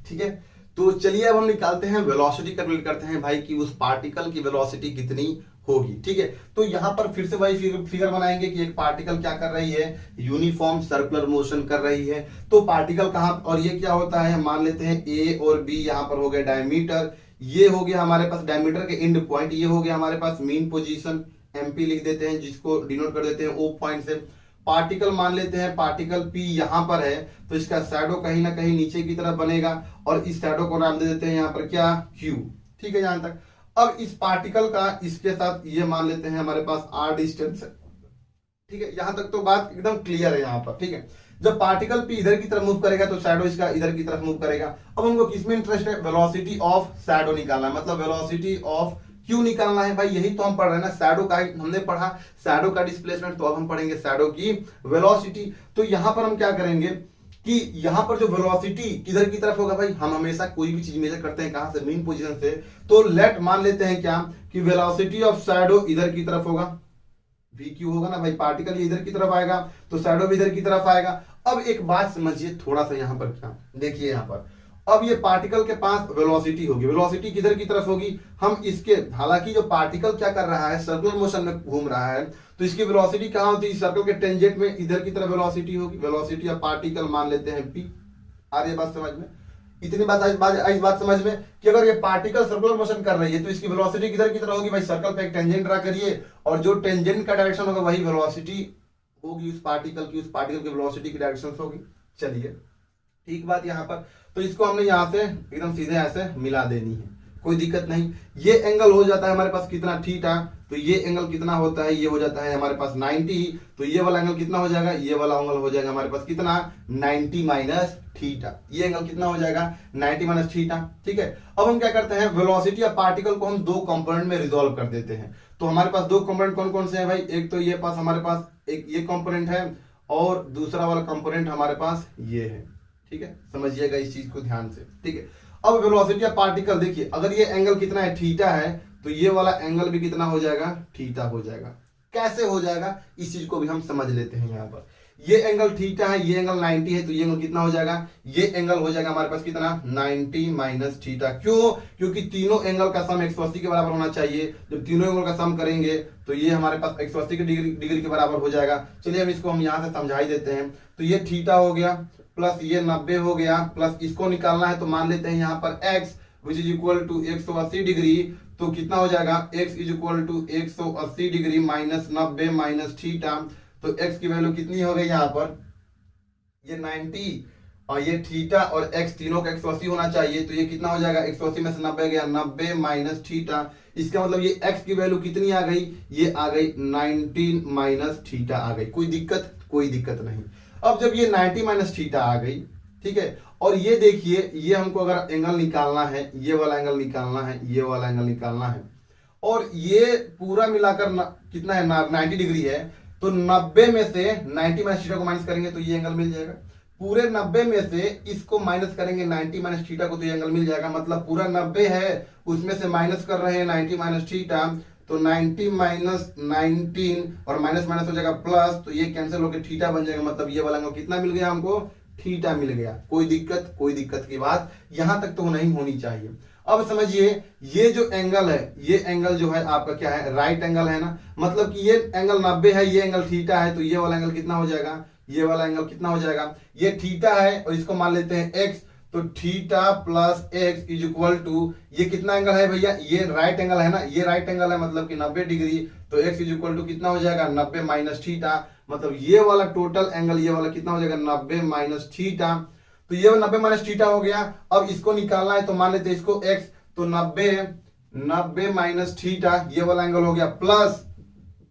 ठीक है। तो चलिए अब हम निकालते हैं वेलोसिटी, कैलकुलेट करते हैं भाई कि उस पार्टिकल की वेलोसिटी कितनी होगी, ठीक है। तो यहां पर फिर से वही फिगर बनाएंगे कि एक पार्टिकल क्या कर रही है, यूनिफॉर्म सर्कुलर मोशन कर रही है। तो पार्टिकल कहां, और ये क्या होता है, मान लेते हैं ए और बी, यहां पर हो गया डायमीटर, ये हो गया हमारे पास डायमीटर के एंड पॉइंट, ये हो गया हमारे पास मीन पोजीशन, एमपी लिख देते हैं, जिसको डिनोट कर देते हैं ओ पॉइंट से। पार्टिकल मान लेते हैं, पार्टिकल पी यहां पर है, तो इसका शैडो कहीं ना कहीं नीचे की तरफ बनेगा, और इस शैडो को नाम दे देते हैं यहां पर क्या, क्यू, ठीक है यहां तक। अब इस पार्टिकल का इसके साथ ये मान लेते हैं हमारे पास आर डिस्टेंस है, ठीक है। यहां तक तो बात एकदम क्लियर है यहां पर, ठीक है। जब पार्टिकल पी इधर की तरफ मूव करेगा तो शैडो इसका इधर की तरफ मूव करेगा। अब हमको किसमें इंटरेस्ट है, वेलोसिटी ऑफ शैडो निकालना है, मतलब वेलोसिटी ऑफ क्यों निकालना है भाई, यही तो हम पढ़ रहे हैं ना, शैडो का हमने पढ़ा शैडो का डिस्प्लेसमेंट, तो अब हम पढ़ेंगे शैडो की वेलोसिटी। तो यहां पर हम क्या करेंगे कि यहां पर जो वेलोसिटी किधर की तरफ होगा भाई, हम हमेशा कोई भी चीज मेजर करते हैं कहां से, मीन पोजीशन से। तो लेट मान लेते हैं क्या कि वेलोसिटी ऑफ शैडो इधर की तरफ होगा, वी क्यू होगा ना भाई, पार्टिकल इधर की तरफ आएगा तो शैडो भी इधर की तरफ आएगा। अब एक बात समझिए थोड़ा सा यहां पर, क्या देखिए यहां पर, अब ये पार्टिकल के पास वेलोसिटी होगी, वेलोसिटी किधर की तरफ होगी, हम इसके, हालांकि जो पार्टिकल क्या कर रहा है, सर्कुलर मोशन में घूम रहा है, तो इसकी वेलोसिटी कहां होती है, सर्कल के टेंजेंट में इधर की तरफ वेलोसिटी होगी। वेलोसिटी ऑफ पार्टिकल मान लेते हैं पी। आ रही है बात समझ में, इतनी बात इस बात समझ में कि अगर ये पार्टिकल सर्कुलर मोशन कर रही है तो इसकी वेलोसिटी किधर की तरफ होगी भाई, सर्कल पे एक टेंजेंट ड्रा करिए, और जो टेंजेंट का डायरेक्शन होगा वही वेलोसिटी होगी उस पार्टिकल की वेलोसिटी की डायरेक्शन होगी। चलिए ठीक बात यहां पर, तो इसको हमने यहां से एकदम सीधे ऐसे मिला देनी है, कोई दिक्कत नहीं। ये एंगल हो जाता है हमारे पास कितना, थीटा, तो ये एंगल कितना होता है, ये हो जाता है हमारे पास 90, तो ये वाला एंगल कितना हो जाएगा, ये वाला एंगल हो जाएगा हमारे पास कितना, 90 माइनस थीटा। ये एंगल कितना हो जाएगा, 90 माइनस थीटा। ठीक है, अब हम क्या करते हैं, वेलोसिटी ऑफ पार्टिकल को हम दो कंपोनेंट में रिजॉल्व कर देते हैं। तो हमारे पास दो कंपोनेंट कौन कौन से हैं भाई, एक तो ये पास हमारे पास एक ये कंपोनेंट है और दूसरा वाला कंपोनेंट हमारे पास ये है। ठीक है, समझिएगा इस चीज को ध्यान से। ठीक है, अब वेलोसिटी ऑफ पार्टिकल देखिए, अगर ये एंगल कितना है, थीटा है, तो ये वाला एंगल भी कितना हो जाएगा, थीटा हो जाएगा। कैसे हो जाएगा इस चीज को भी हम समझ लेते हैं। यहाँ पर ये एंगल थीटा है, ये एंगल 90 है, तो ये एंगल कितना हो जाएगा, ये एंगल हो जाएगा हमारे पास कितना, 90 माइनस थीटा। क्यों, क्योंकि तीनों एंगल का सम 180 के बराबर होना चाहिए। जब तीनों एंगल का सम करेंगे तो ये हमारे पास 180 के डिग्री के बराबर हो जाएगा। चलिए हम इसको यहाँ से समझा ही देते हैं। तो ये थीटा हो गया प्लस ये 90 हो गया, प्लस इसको निकालना है तो मान लेते हैं यहाँ पर x which is equal to 180 degree, तो कितना हो जाएगा, x is equal to 180 degree minus 90 minus theta. तो x की वैल्यू कितनी हो गई यहाँ पर, ये 90 और ये थीटा और x तीनों का 180 होना चाहिए, तो ये कितना हो जाएगा, 180 में से 90 गया, 90 माइनस थीटा। इसका मतलब ये x की वैल्यू कितनी आ गई, ये आ गई 19 माइनस थीटा आ गई। कोई दिक्कत, कोई दिक्कत नहीं। अब जब ये 90 माइनस थीटा आ गई, ठीक है, और ये देखिए, ये हमको अगर एंगल निकालना है, ये वाला एंगल निकालना है, ये वाला एंगल निकालना है, और ये पूरा मिलाकर कितना है, 90 डिग्री है, तो 90 में से 90 माइनस थीटा को माइनस करेंगे तो ये एंगल मिल जाएगा। पूरे 90 में से इसको माइनस करेंगे 90 माइनस थीटा को, तो ये एंगल मिल जाएगा। मतलब पूरा 90 है, उसमें से माइनस कर रहे हैं 90 माइनस थीटा, तो 90 माइनस 19 और माइनस माइनस हो जाएगा प्लस, तो ये कैंसिल होकर थीटा बन जाएगा। मतलब ये वाला एंगल कितना मिल गया हमको, थीटा मिल गया। कोई दिक्कत, कोई दिक्कत की बात यहां तक तो नहीं होनी चाहिए। अब समझिए, ये जो एंगल है, ये एंगल जो है आपका क्या है, राइट एंगल है ना। मतलब कि ये एंगल 90 है, ये एंगल थीटा है, तो ये वाला एंगल कितना हो जाएगा, ये वाला एंगल कितना हो जाएगा, ये थीटा है और इसको मान लेते हैं x, तो theta plus x is equal to, ये कितना एंगल है भैया, ये राइट एंगल है ना, ये राइट एंगल है, मतलब कि 90 डिग्री, तो x इज इक्वल टू कितना हो जाएगा, 90 माइनस थीटा। मतलब ये वाला टोटल एंगल, ये वाला कितना हो जाएगा, 90 माइनस थीटा। तो ये 90 माइनस थीटा हो गया। अब इसको निकालना है तो मान लेते हैं इसको x, तो 90 माइनस थीटा, ये वाला एंगल हो गया, प्लस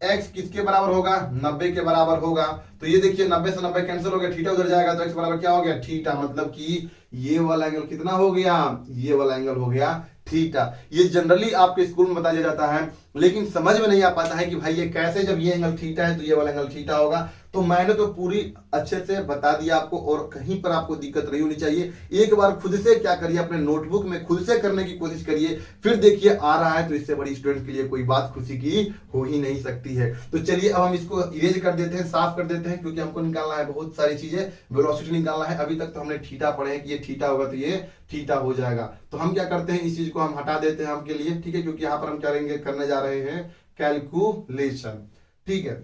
x किसके बराबर होगा, 90 के बराबर होगा। तो ये देखिए 90 से 90 कैंसिल हो गया, थीटा उधर जाएगा, तो x बराबर क्या हो गया, थीटा। मतलब कि ये वाला एंगल कितना हो गया, ये वाला एंगल हो गया थीटा। ये जनरली आपके स्कूल में बताया जाता है, लेकिन समझ में नहीं आ पाता है कि भाई ये कैसे, जब ये एंगल थीटा है तो ये वाला एंगल थीटा होगा। तो मैंने तो पूरी अच्छे से बता दिया आपको, और कहीं पर आपको दिक्कत नहीं होनी चाहिए। एक बार खुद से क्या करिए, अपने नोटबुक में खुद से करने की कोशिश करिए, फिर देखिए आ रहा है, तो इससे बड़ी स्टूडेंट के लिए कोई बात खुशी की हो ही नहीं सकती है। तो चलिए अब हम इसको इरेज कर देते हैं, साफ कर देते हैं, क्योंकि हमको निकालना है बहुत सारी चीजें, वेलोसिटी निकालना है। अभी तक तो हमने थीटा पढ़े हैं कि ये थीटा होगा तो ये थीटा हो जाएगा। तो हम क्या करते हैं, इस चीज को हम हटा देते हैं आपके लिए, ठीक है, क्योंकि यहाँ पर हम करेंगे, करने जा रहे हैं कैलकुलेशन। ठीक है,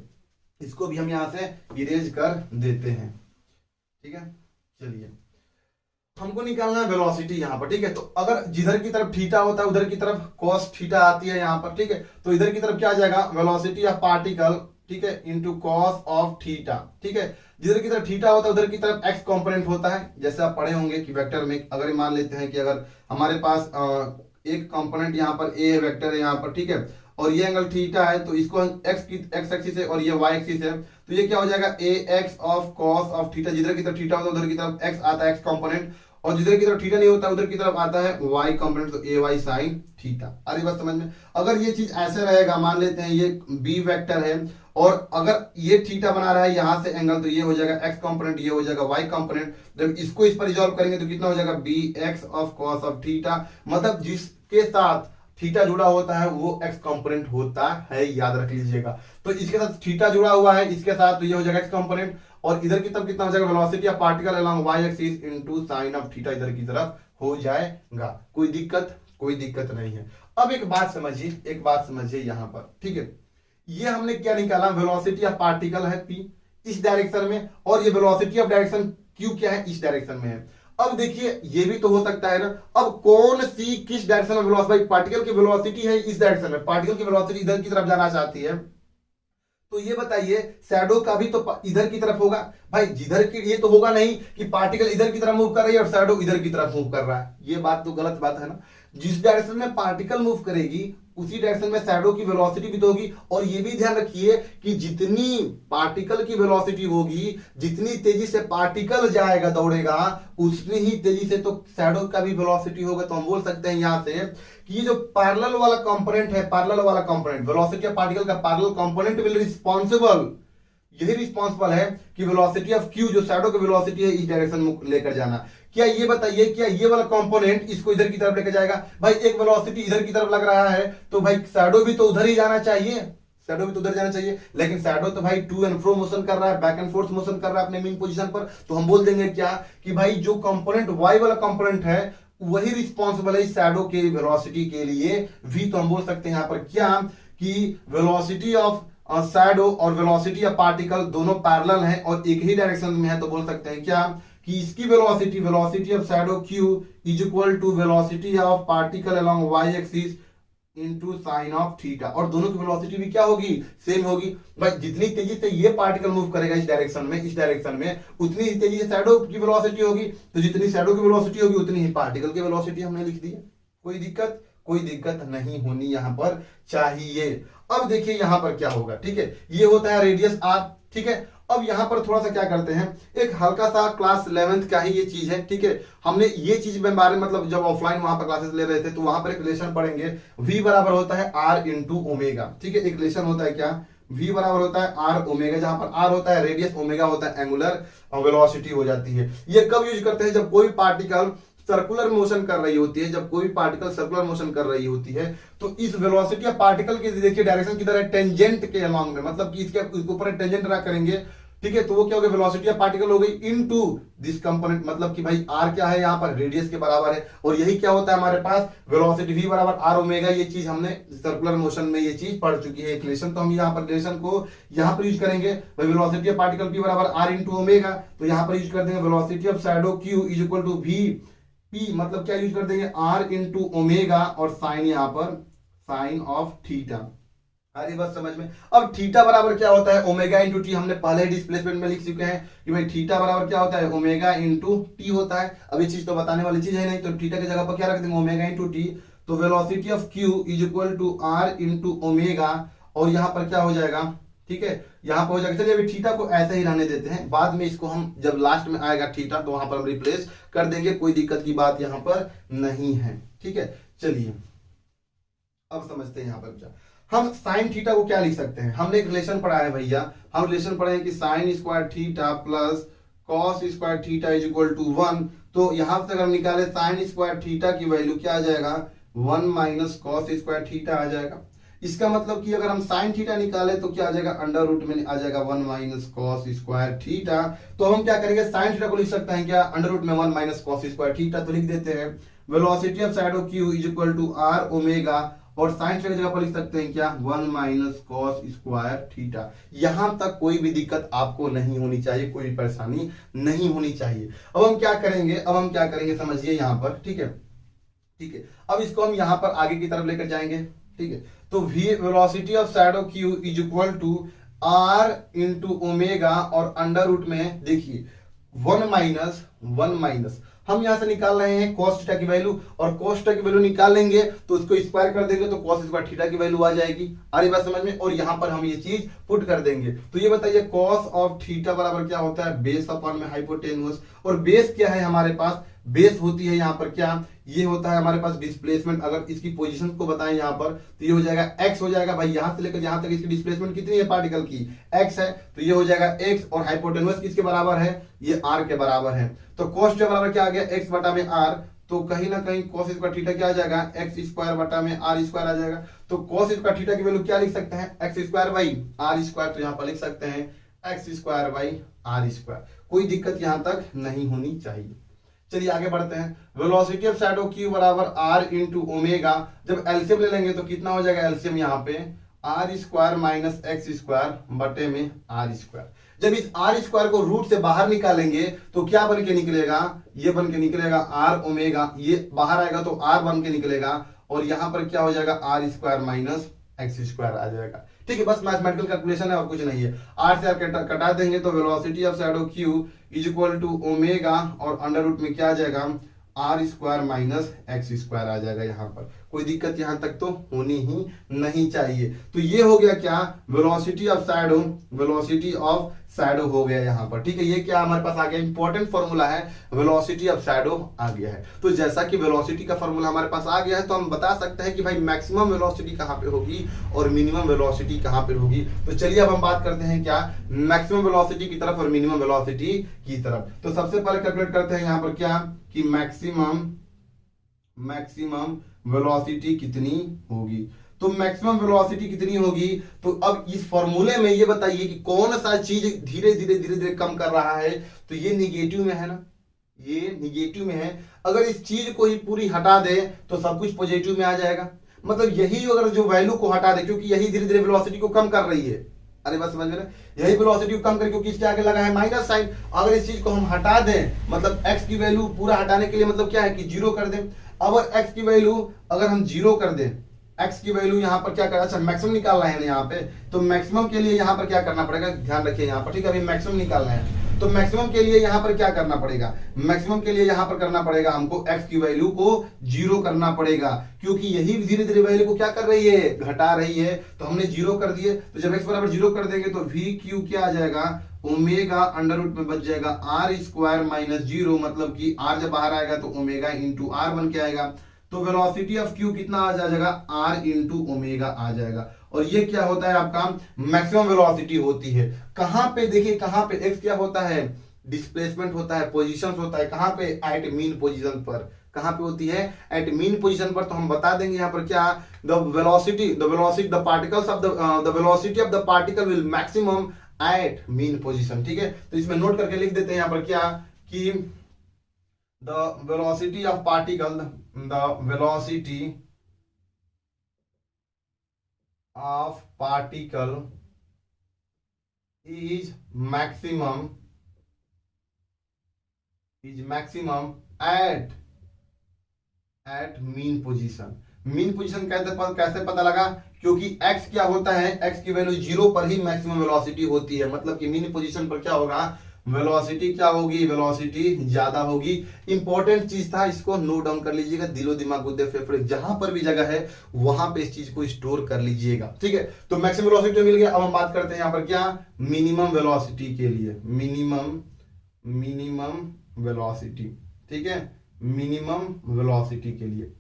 इसको भी हम यहां से इरेज कर देते हैं। ठीक है, चलिए हमको निकालना है वेलोसिटी यहाँ पर। ठीक है, तो अगर जिधर की तरफ थीटा होता है उधर की तरफ कॉस थीटा आती है यहाँ पर। ठीक है, तो इधर की तरफ क्या आ जाएगा, वेलोसिटी ऑफ पार्टिकल, ठीक है, इनटू कॉस ऑफ थीटा। ठीक है, जिधर की तरफ थीटा होता है उधर की तरफ एक्स कंपोनेंट होता है। जैसे आप पढ़े होंगे कि वेक्टर में अगर मान लेते हैं कि अगर हमारे पास एक कंपोनेंट यहाँ पर ए वेक्टर है यहाँ पर, ठीक है, और ये एंगल थीटा है, तो इसको एक्स एक्सिस है और ये वाई एक्सिस है, तो ये क्या हो जाएगा, A X of cos of theta. जिधर की तरफ थीटा होता है उधर की तरफ एक्स आता है, एक्स कंपोनेंट, और जिधर की तरफ थीटा नहीं होता उधर की तरफ आता है वाई कंपोनेंट, तो ए वाई साइन थीटा। अरे बात समझ में। अगर ये चीज ऐसे रहेगा, मान लेते हैं ये बी वेक्टर है और अगर ये थीटा बना रहा है यहां से एंगल, तो ये हो जाएगा एक्स कंपोनेंट, ये हो जाएगा वाई कंपोनेंट। जब इसको इस पर रिजॉल्व करेंगे तो कितना हो जाएगा, b x of cos of theta. मतलब जिसके साथ थीटा जुड़ा होता है वो एक्स कंपोनेंट होता है, याद रख लीजिएगा। तो इसके साथ थीटा जुड़ा हुआ है इसके साथ, तो ये हो जाएगा एक्स कंपोनेंट, और इधर की तरफ कितना हो जाएगा, velocity of particle along y axis into sine of theta, इधर की तरफ हो जाएगा। कोई दिक्कत, कोई दिक्कत नहीं है। अब एक बात समझिए, एक बात समझिए यहाँ पर, ठीक है, ये हमने क्या निकाला, वेलोसिटी ऑफ पार्टिकल है p इस डायरेक्शन में, और ये वेलोसिटी ऑफ डायरेक्शन q क्या है, इस डायरेक्शन में है। अब देखिए ये भी तो हो सकता है ना, अब कौन सी किस डायरेक्शन में वेलोसिटी, भाई पार्टिकल की वेलोसिटी है इस डायरेक्शन में, पार्टिकल की वेलोसिटी इधर की तरफ जाना चाहती है, तो ये बताइए शैडो का भी तो इधर की तरफ होगा भाई, जिधर की ये तो होगा नहीं कि पार्टिकल इधर की तरफ मूव कर रही है और शैडो इधर की तरफ मूव कर रहा है। ये बात तो गलत बात है ना। जिस डायरेक्शन में पार्टिकल मूव करेगी उसी डायरेक्शन में शैडो की वेलोसिटी भी तो होगी। और ये भी ध्यान रखिए कि जितनी पार्टिकल की वेलोसिटी होगी, जितनी तेजी से पार्टिकल जाएगा दौड़ेगा, उतनी ही तेजी से तो शैडो का भी वेलोसिटी होगा। तो हम बोल सकते हैं यहां से कि ये जो पैरेलल वाला कंपोनेंट है, पैरेलल वाला कंपोनेंट वेलोसिटी ऑफ पार्टिकल का पैरेलल कंपोनेंट विल रिस्पांसिबल, यही रिस्पांसिबल है कि वेलोसिटी ऑफ क्यू जो शैडो की वेलोसिटी है इस डायरेक्शन में लेकर जाना। क्या ये बताइए, क्या ये वाला कंपोनेंट इसको इधर की तरफ लेकर जाएगा? भाई एक वेलोसिटी इधर की तरफ लग रहा है तो भाई शैडो भी तो उधर ही जाना चाहिए, शैडो भी तो उधर जाना चाहिए। लेकिन शैडो तो भाई टू एंड फ्रो मोशन कर रहा है, बैक एंड फोर्थ मोशन कर रहा है अपने मेन पोजीशन पर। तो हम बोल देंगे क्या कि भाई जो कंपोनेंट वाई वाला कंपोनेंट है वही रिस्पॉन्सिबल है शैडो के वेलोसिटी के लिए भी। तो हम बोल सकते हैं यहां पर क्या कि वेलोसिटी ऑफ शैडो और वेलोसिटी ऑफ पार्टिकल दोनों पैरेलल हैं और एक ही डायरेक्शन में है। तो बोल सकते हैं क्या कि इसकी velocity, velocity of shadow q is equal to velocity of particle along y axis into sine of theta. और दोनों की वेलोसिटी भी क्या होगी? सेम होगी। भाई जितनी तेजी से ये पार्टिकल मूव करेगा इस डायरेक्शन में उतनी ही तेजी से शैडो की वेलोसिटी होगी। तो जितनी शैडो की वेलोसिटी होगी उतनी ही पार्टिकल की वेलोसिटी हमने लिख दी है। कोई दिक्कत नहीं होनी यहां पर चाहिए। अब देखिए यहां पर क्या होगा, ठीक है, ये होता है रेडियस r, ठीक है। अब यहां पर थोड़ा सा क्या करते हैं, एक हल्का सा क्लास 11th का ही ये चीज है, ठीक है। हमने ये चीज के बारे में मतलब जब ऑफलाइन वहां पर क्लासेस ले रहे थे तो वहां पर एक रिलेशन पढ़ेंगे, v बराबर होता है r इंटू ओमेगा, ठीक है। एक रिलेशन होता है क्या, v बराबर होता है r ओमेगा, जहां पर r होता है रेडियस, ओमेगा होता है एंगुलर वेलोसिटी हो जाती है। ये कब यूज करते हैं? जब कोई पार्टिकल सर्कुलर मोशन कर रही होती है, जब कोई पार्टिकल सर्कुलर मोशन कर रही होती है तो इस वेलोसिटी ऑफ पार्टिकल की देखिए डायरेक्शन किधर है, टेंजेंट के अलोंग में, मतलब कि इसके ऊपर टेंजेंट ड्रा करेंगे, ठीक है। तो वो क्या हो गया, वेलोसिटी ऑफ पार्टिकल हो गई इनटू दिस कंपोनेंट, मतलब कि भाई r क्या है यहाँ पर रेडियस के बराबर है। और यही क्या होता है हमारे पास, वेलोसिटी v बराबर r ओमेगा। ये चीज हमने सर्कुलर मोशन में ये चीज पढ़ चुकी है, एक रिलेशन। तो हम यहाँ पर रिलेशन को यहाँ पर यूज करेंगे, वेलोसिटी ऑफ पार्टिकल p बराबर r इंटू ओमेगा। तो यहाँ पर यूज कर देंगे velocity of shadow q is equal to v p, मतलब क्या यूज कर देंगे r इंटू ओमेगा और साइन यहाँ पर साइन ऑफ थीटा। अरे बस समझ में। अब थीटा बराबर क्या होता है, ओमेगा इंटू टी। हमने पहले डिस्प्लेसमेंट में लिख चुके हैं कि भाई थीटा बराबर क्या होता है, ओमेगा इंटू टी होता है। अब ये चीज तो बताने वाली चीज है नहीं, तो थीटा की जगह पर क्या रख देंगे, ओमेगा इंटू टी। तो velocity of Q is equal to r into omega, और यहाँ पर क्या हो जाएगा, ठीक है, यहाँ पर हो जाएगा। चलिए अभी थीटा को ऐसे ही रहने देते हैं, बाद में इसको हम जब लास्ट में आएगा थीटा तो वहां पर हम रिप्लेस कर देंगे, कोई दिक्कत की बात यहाँ पर नहीं है, ठीक है। चलिए अब समझते हैं यहाँ पर क्या, हम साइन थीटा को क्या लिख सकते हैं। हमने एक रिलेशन पढ़ा है भैया, हम रिलेशन पढ़े हैं कि sine square theta plus cos square theta is equal to 1। तो यहां से अगर हम निकाले साइन स्क्वायर थीटा की वैल्यू क्या आ जाएगा, 1 माइनस कॉस स्क्वायर थीटा आ जाएगा। इसका मतलब कि अगर हम साइन थीटा निकाले तो क्या आ जाएगा, अंडर रूट में आ जाएगा 1 माइनस कॉस स्क्वायर थीटा। तो हम क्या करेंगे, साइन थीटा को लिख सकते हैं क्या, अंडर रूट में 1 माइनस कॉस स्क्वायर थीटा। तो लिख देते हैं velocity of shadow Q is equal to r omega, और साइन थीटा की जगह पर लिख सकते हैं क्या, 1 माइनस कॉस स्क्वायर थीटा। यहां तक कोई भी दिक्कत आपको नहीं होनी चाहिए, कोई परेशानी नहीं होनी चाहिए। अब हम क्या करेंगे, समझिए यहां पर, ठीक है, ठीक है। अब इसको हम यहां पर आगे की तरफ लेकर जाएंगे, ठीक है। तो velocity of shadow Q is equal to r into omega, और अंडर रूट में देखिए 1 माइनस हम यहां से निकाल रहे हैं cos थीटा की वैल्यू, और cos थीटा की वैल्यू निकालेंगे तो उसको स्क्वायर कर देंगे तो cos स्क्वायर थीटा की वैल्यू आ जाएगी। आ रही बात समझ में। और यहां पर हम ये चीज पुट कर देंगे। तो ये बताइए cos ऑफ थीटा बराबर क्या होता है, बेस अपॉन में हाइपोटेन्यूस। और बेस क्या है हमारे पास, बेस होती है यहाँ पर क्या, ये होता है हमारे पास डिस्प्लेसमेंट। अगर इसकी पोजीशन को बताएं यहाँ पर तो ये हो जाएगा x हो जाएगा। भाई यहां से लेकर यहां तक इसकी डिस्प्लेसमेंट कितनी है पार्टिकल की, x है, तो ये हो जाएगा x। और हाइपोटेन्यूस किसके बराबर है, ये r के बराबर है। तो cos के बराबर क्या आ गया, x बटा में r। तो कहीं ना कहीं cos स्क्वायर थीटा क्या आ जाएगा, x स्क्वायर बटा में r स्क्वायर आ जाएगा। तो cos स्क्वायर थीटा की वैल्यू क्या लिख सकते हैं, x square by r square. तो यहाँ पर लिख सकते हैं x square by r square. कोई दिक्कत यहां तक नहीं होनी चाहिए। चलिए आगे बढ़ते हैं। वेलोसिटी ऑफ शैडो क्यू बराबर r इंटू ओमेगा। जब एलसीएम ले लेंगे तो कितना हो जाएगा, एलसीएम यहाँ पे r square minus x square बटे में r स्क्वायर। जब इस r स्क्वायर को रूट से बाहर निकालेंगे तो क्या बन के निकलेगा, ये बन के निकलेगा r ओमेगा। ये बाहर आएगा तो r बन के निकलेगा, और यहां पर क्या हो जाएगा, r square minus x square आ जाएगा। ठीक है, बस मैथमेटिकल कैलकुलेशन है और कुछ नहीं है। आर से आर कटा देंगे तो velocity of shadow Q is equal to omega और अंडर रूट में क्या आ जाएगा R square minus x square आ जाएगा। यहाँ पर कोई दिक्कत यहाँ तक तो होनी ही नहीं चाहिए। तो ये हो गया क्या velocity of shadow, velocity of shadow हो गया यहाँ पर। ठीक है, ये क्या हमारे पास आ गया इंपॉर्टेंट फॉर्मूला है, वेलोसिटी ऑफ शैडो आ गया है। तो जैसा कि वेलोसिटी का फॉर्मूला हमारे पास आ गया है तो हम बता सकते हैं कि भाई मैक्सिमम वेलोसिटी कहाँ पे होगी और मिनिमम वेलोसिटी कहाँ पे होगी। तो चलिए अब हम बात करते हैं क्या मैक्सिमम वेलोसिटी की तरफ और मिनिमम वेलोसिटी की तरफ। तो सबसे पहले कैलकुलेट करते हैं यहाँ पर क्या कि मैक्सिमम वेलोसिटी कितनी होगी। तो मैक्सिमम वेलोसिटी कितनी होगी, तो अब इस फॉर्मूले में ये बताइए कि कौन सा चीज धीरे धीरे कम कर रहा है। तो ये निगेटिव में है ना, ये निगेटिव में है। अगर इस चीज को ही पूरी हटा दे तो सब कुछ पॉजिटिव में आ जाएगा। मतलब यही अगर जो वैल्यू को हटा दे, क्योंकि यही धीरे धीरे वेलोसिटी को कम कर रही है। अरे बस समझ में ना, यही वेलोसिटी को कम कर, क्योंकि इसके आगे लगा है माइनस साइन। अगर इस चीज को हम हटा दें, मतलब x की वैल्यू पूरा हटाने के लिए मतलब क्या है कि जीरो कर दें। अब x की वैल्यू अगर हम जीरो कर दें, x की वैल्यू यहाँ पर क्या करना, अच्छा मैक्सिमम निकालना है ना यहाँ पे, तो मैक्सिमम के लिए यहाँ पर क्या करना पड़ेगा, ध्यान रखिए यहाँ पर। ठीक है, अभी मैक्सिमम निकालना है तो मैक्सिमम के लिए यहाँ पर क्या करना पड़ेगा, मैक्सिमम के लिए यहाँ पर करना पड़ेगा हमको x की वैल्यू को जीरो करना पड़ेगा, क्योंकि यही धीरे धीरे वैल्यू को क्या कर रही है, घटा रही है। तो हमने जीरो कर दिए, तो जब x बराबर जीरो कर देंगे तो वी क्यू क्या आ जाएगा, ओमेगा अंडर रूट में बच जाएगा आर स्क्वायर माइनस जीरो, मतलब कि आर जब बाहर आएगा तो ओमेगा इंटू आर बन के आएगा। तो वेलोसिटी ऑफ क्यू कितना आ जाएगा, आर इंटू ओमेगा आ जाएगा। और ये क्या होता है आपका मैक्सिमम वेलोसिटी होती है। कहां पे देखिए, कहां पे एक्स क्या होता है, डिस्प्लेसमेंट होता है, पोजीशन होता है। कहां पे, एट मीन पोजीशन पर। कहां पे होती है, एट मीन पोजीशन पर। तो हम बता देंगे यहाँ पर क्या, the velocity the particles of the velocity of the particle will maximum at mean position. ठीक है, तो इसमें नोट करके लिख देते हैं यहाँ पर क्या कि the velocity of particle, the velocity of particle is maximum at mean position। Mean position कैसे पता लगा, क्योंकि x क्या होता है, x की वैल्यू जीरो पर ही मैक्सिमम वेलोसिटी होती है। मतलब कि मीन पोजीशन पर क्या होगा, वेलोसिटी क्या होगी, वेलोसिटी ज्यादा होगी। इंपॉर्टेंट चीज था, इसको नोट डाउन कर लीजिएगा, दिलो दिमाग गुद्दे फेफड़े जहां पर भी जगह है वहां पे इस चीज को स्टोर कर लीजिएगा। ठीक है, तो मैक्सिमम वेलोसिटी मिल गया। अब हम बात करते हैं यहाँ पर क्या मिनिमम वेलोसिटी के लिए, मिनिमम वेलोसिटी। ठीक है, मिनिमम वेलोसिटी के लिए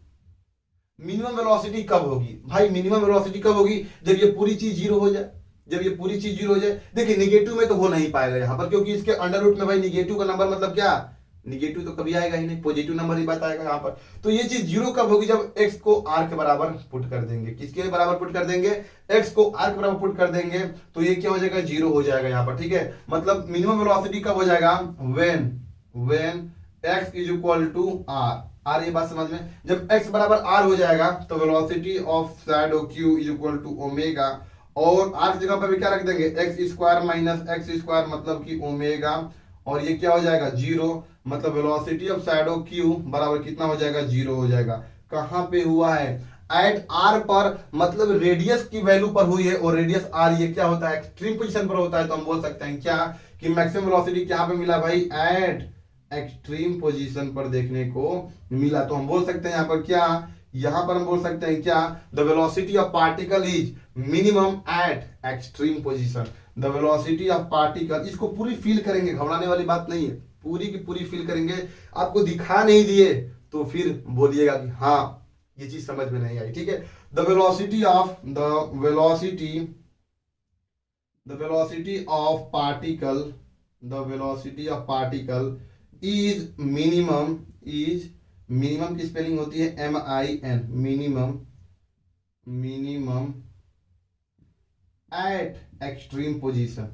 मिनिमम वेलोसिटी कब होगी भाई, मिनिमम वेलोसिटी कब होगी, जब ये पूरी चीज जीरो हो जाए। जब ये पूरी चीज जीरो हो जाए, देखिए निगेटिव में तो हो नहीं पाएगा यहाँ पर, क्योंकि इसके अंडर रूट में भाई निगेटिव का नंबर मतलब क्या, निगेटिव तो कभी आएगा ही नहीं, पॉजिटिव नंबर ही बात आएगा यहाँ पर। तो ये चीज जीरो कब होगी, जब x को r के बराबर पुट कर देंगे। किसके बराबर पुट कर देंगे, x को r के बराबर पुट कर देंगे, तो ये क्या हो जाएगा, जीरो हो जाएगा यहाँ पर। ठीक है, मतलब मिनिमम वेलोसिटी कब हो जाएगा, when x is equal to r। ये बात समझ में, जब x बराबर r हो जाएगा तो velocity of shadow q is equal to omega, और r की जगह पर भी क्या रख देंगे, x square minus x square, मतलब कि ओमेगा, और ये क्या हो जाएगा, जीरो। मतलब वेलोसिटी ऑफ शैडो क्यू बराबर कितना हो जाएगा, जीरो हो जाएगा। कहां पे हुआ है, एट आर पर, मतलब रेडियस की वैल्यू पर हुई है, और रेडियस आर ये क्या होता है, एक्सट्रीम पोजीशन पर होता है। तो हम बोल सकते हैं क्या कि मैक्सिमम वेलोसिटी क्या पे मिला भाई, एट एक्सट्रीम पोजीशन पर देखने को मिला। तो हम बोल सकते हैं यहाँ पर क्या, यहां पर हम बोल सकते हैं क्या, the velocity of particle is minimum at extreme position. The velocity of particle, इसको पूरी फील करेंगे, घबराने वाली बात नहीं है, पूरी की पूरी फील करेंगे। आपको दिखा नहीं दिए तो फिर बोलिएगा कि हाँ ये चीज समझ में नहीं आई। ठीक है, the velocity of particle is minimum की स्पेलिंग होती है MIN, minimum at extreme position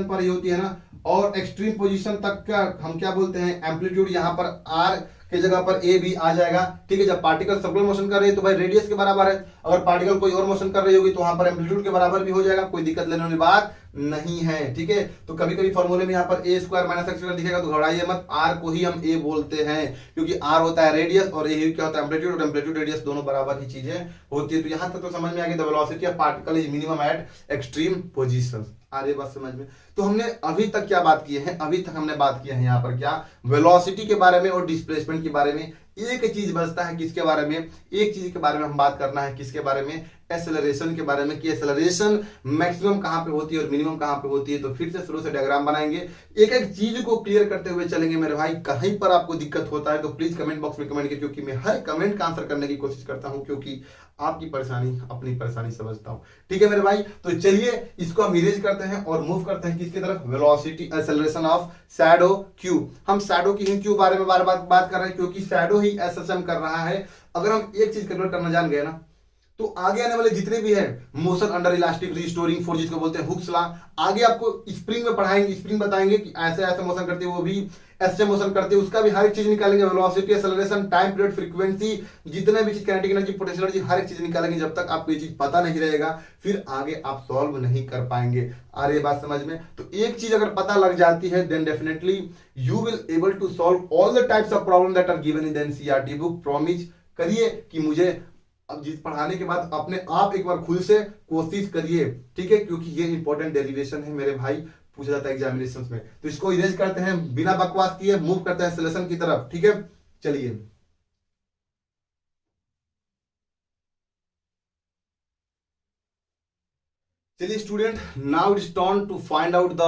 पर ही होती है ना। और एक्सट्रीम पोजीशन तक का हम क्या बोलते हैं, एम्पलीट्यूड। यहाँ पर r के जगह पर a भी आ जाएगा। ठीक है, जब पार्टिकल सर्कुलर मोशन कर रही है तो भाई रेडियस के बराबर है, अगर पार्टिकल कोई और मोशन कर रही होगी तो वहां पर एम्पलीट्यूड के बराबर भी हो जाएगा, कोई दिक्कत लेने वाली बात नहीं है, ठीक है। तो कभी कभी फॉर्मूले में यहाँ पर ए स्क्वायर माइनस एक्स स्क्वायर दिखेगा तो घबराइए मत, आर को ही हम ए बोलते हैं, क्योंकि आर होता है रेडियस और ए क्या होता है एम्पलीट्यूड, और एम्पलीट्यूड रेडियस दोनों बराबर ही चीजें होती है। तो यहाँ तक तो समझ में आ गया, the velocity of particle is minimum at extreme position. आ रही बात समझ में? तो हमने अभी तक क्या बात की है, अभी तक हमने बात किया है यहाँ पर क्या, वेलोसिटी के बारे में और डिस्प्लेसमेंट के बारे में। एक चीज बचता है किसके बारे में, एक चीज के बारे में हम बात करना है, किसके बारे में, एक्सेलरेशन के बारे में, कि एक्सेलरेशन मैक्सिमम कहां पे होती है और मिनिमम कहां पे होती है। तो फिर से शुरू से डायग्राम बनाएंगे, एक एक चीज को क्लियर करते हुए चलेंगे मेरे भाई। कहीं पर आपको दिक्कत होता है तो प्लीज कमेंट बॉक्स में कमेंट कीजिए, क्योंकि मैं हर कमेंट का आंसर करने की कोशिश करता हूं, क्योंकि आपकी परेशानी अपनी परेशानी समझता हूं, ठीक है मेरे भाई। तो चलिए इसको हम इरेज करते हैं और मूव करते हैं किसकी तरफ, velocity acceleration of shadow Q. हम शैडो की क्यू बारे में बार बार बात कर रहे हैं, क्योंकि शैडो ही एसएसएम कर रहा है। अगर हम एक चीज कैलकुलेट करना जान गए ना, तो आगे आने वाले जितने भी है motion under elastic restoring force जिसको बोलते हैं हुक्स लॉ, आगे आपको स्प्रिंग में पढ़ाएंगे, स्प्रिंग बताएंगे कि ऐसे ऐसे मोशन करते हैं, वो भी ऐसे मोशन करते हैं, उसका भी हर एक चीज निकालेंगे, velocity acceleration time period frequency जितने भी चीज काइनेटिक एनर्जी पोटेंशियल एनर्जी हर एक चीज निकालेंगे। जब तक आपको ये चीज पता नहीं रहेगा फिर आगे आप सॉल्व नहीं कर पाएंगे। आ रही है बात समझ में? तो एक चीज अगर पता लग जाती है then definitely you will able to solve all the types of problem that are given in the NCERT book. Promise करिए कि मुझे अब जिस पढ़ाने के बाद अपने आप एक बार खुद से कोशिश करिए, ठीक है, क्योंकि ये इंपॉर्टेंट डेरिवेशन है मेरे भाई, पूछा जाता है एग्जामिनेशन में। तो इसको इरेज करते हैं बिना बकवास किए, मूव करते हैं सॉल्यूशन की तरफ, ठीक है। चलिए चलिए student, now it's turn to find out the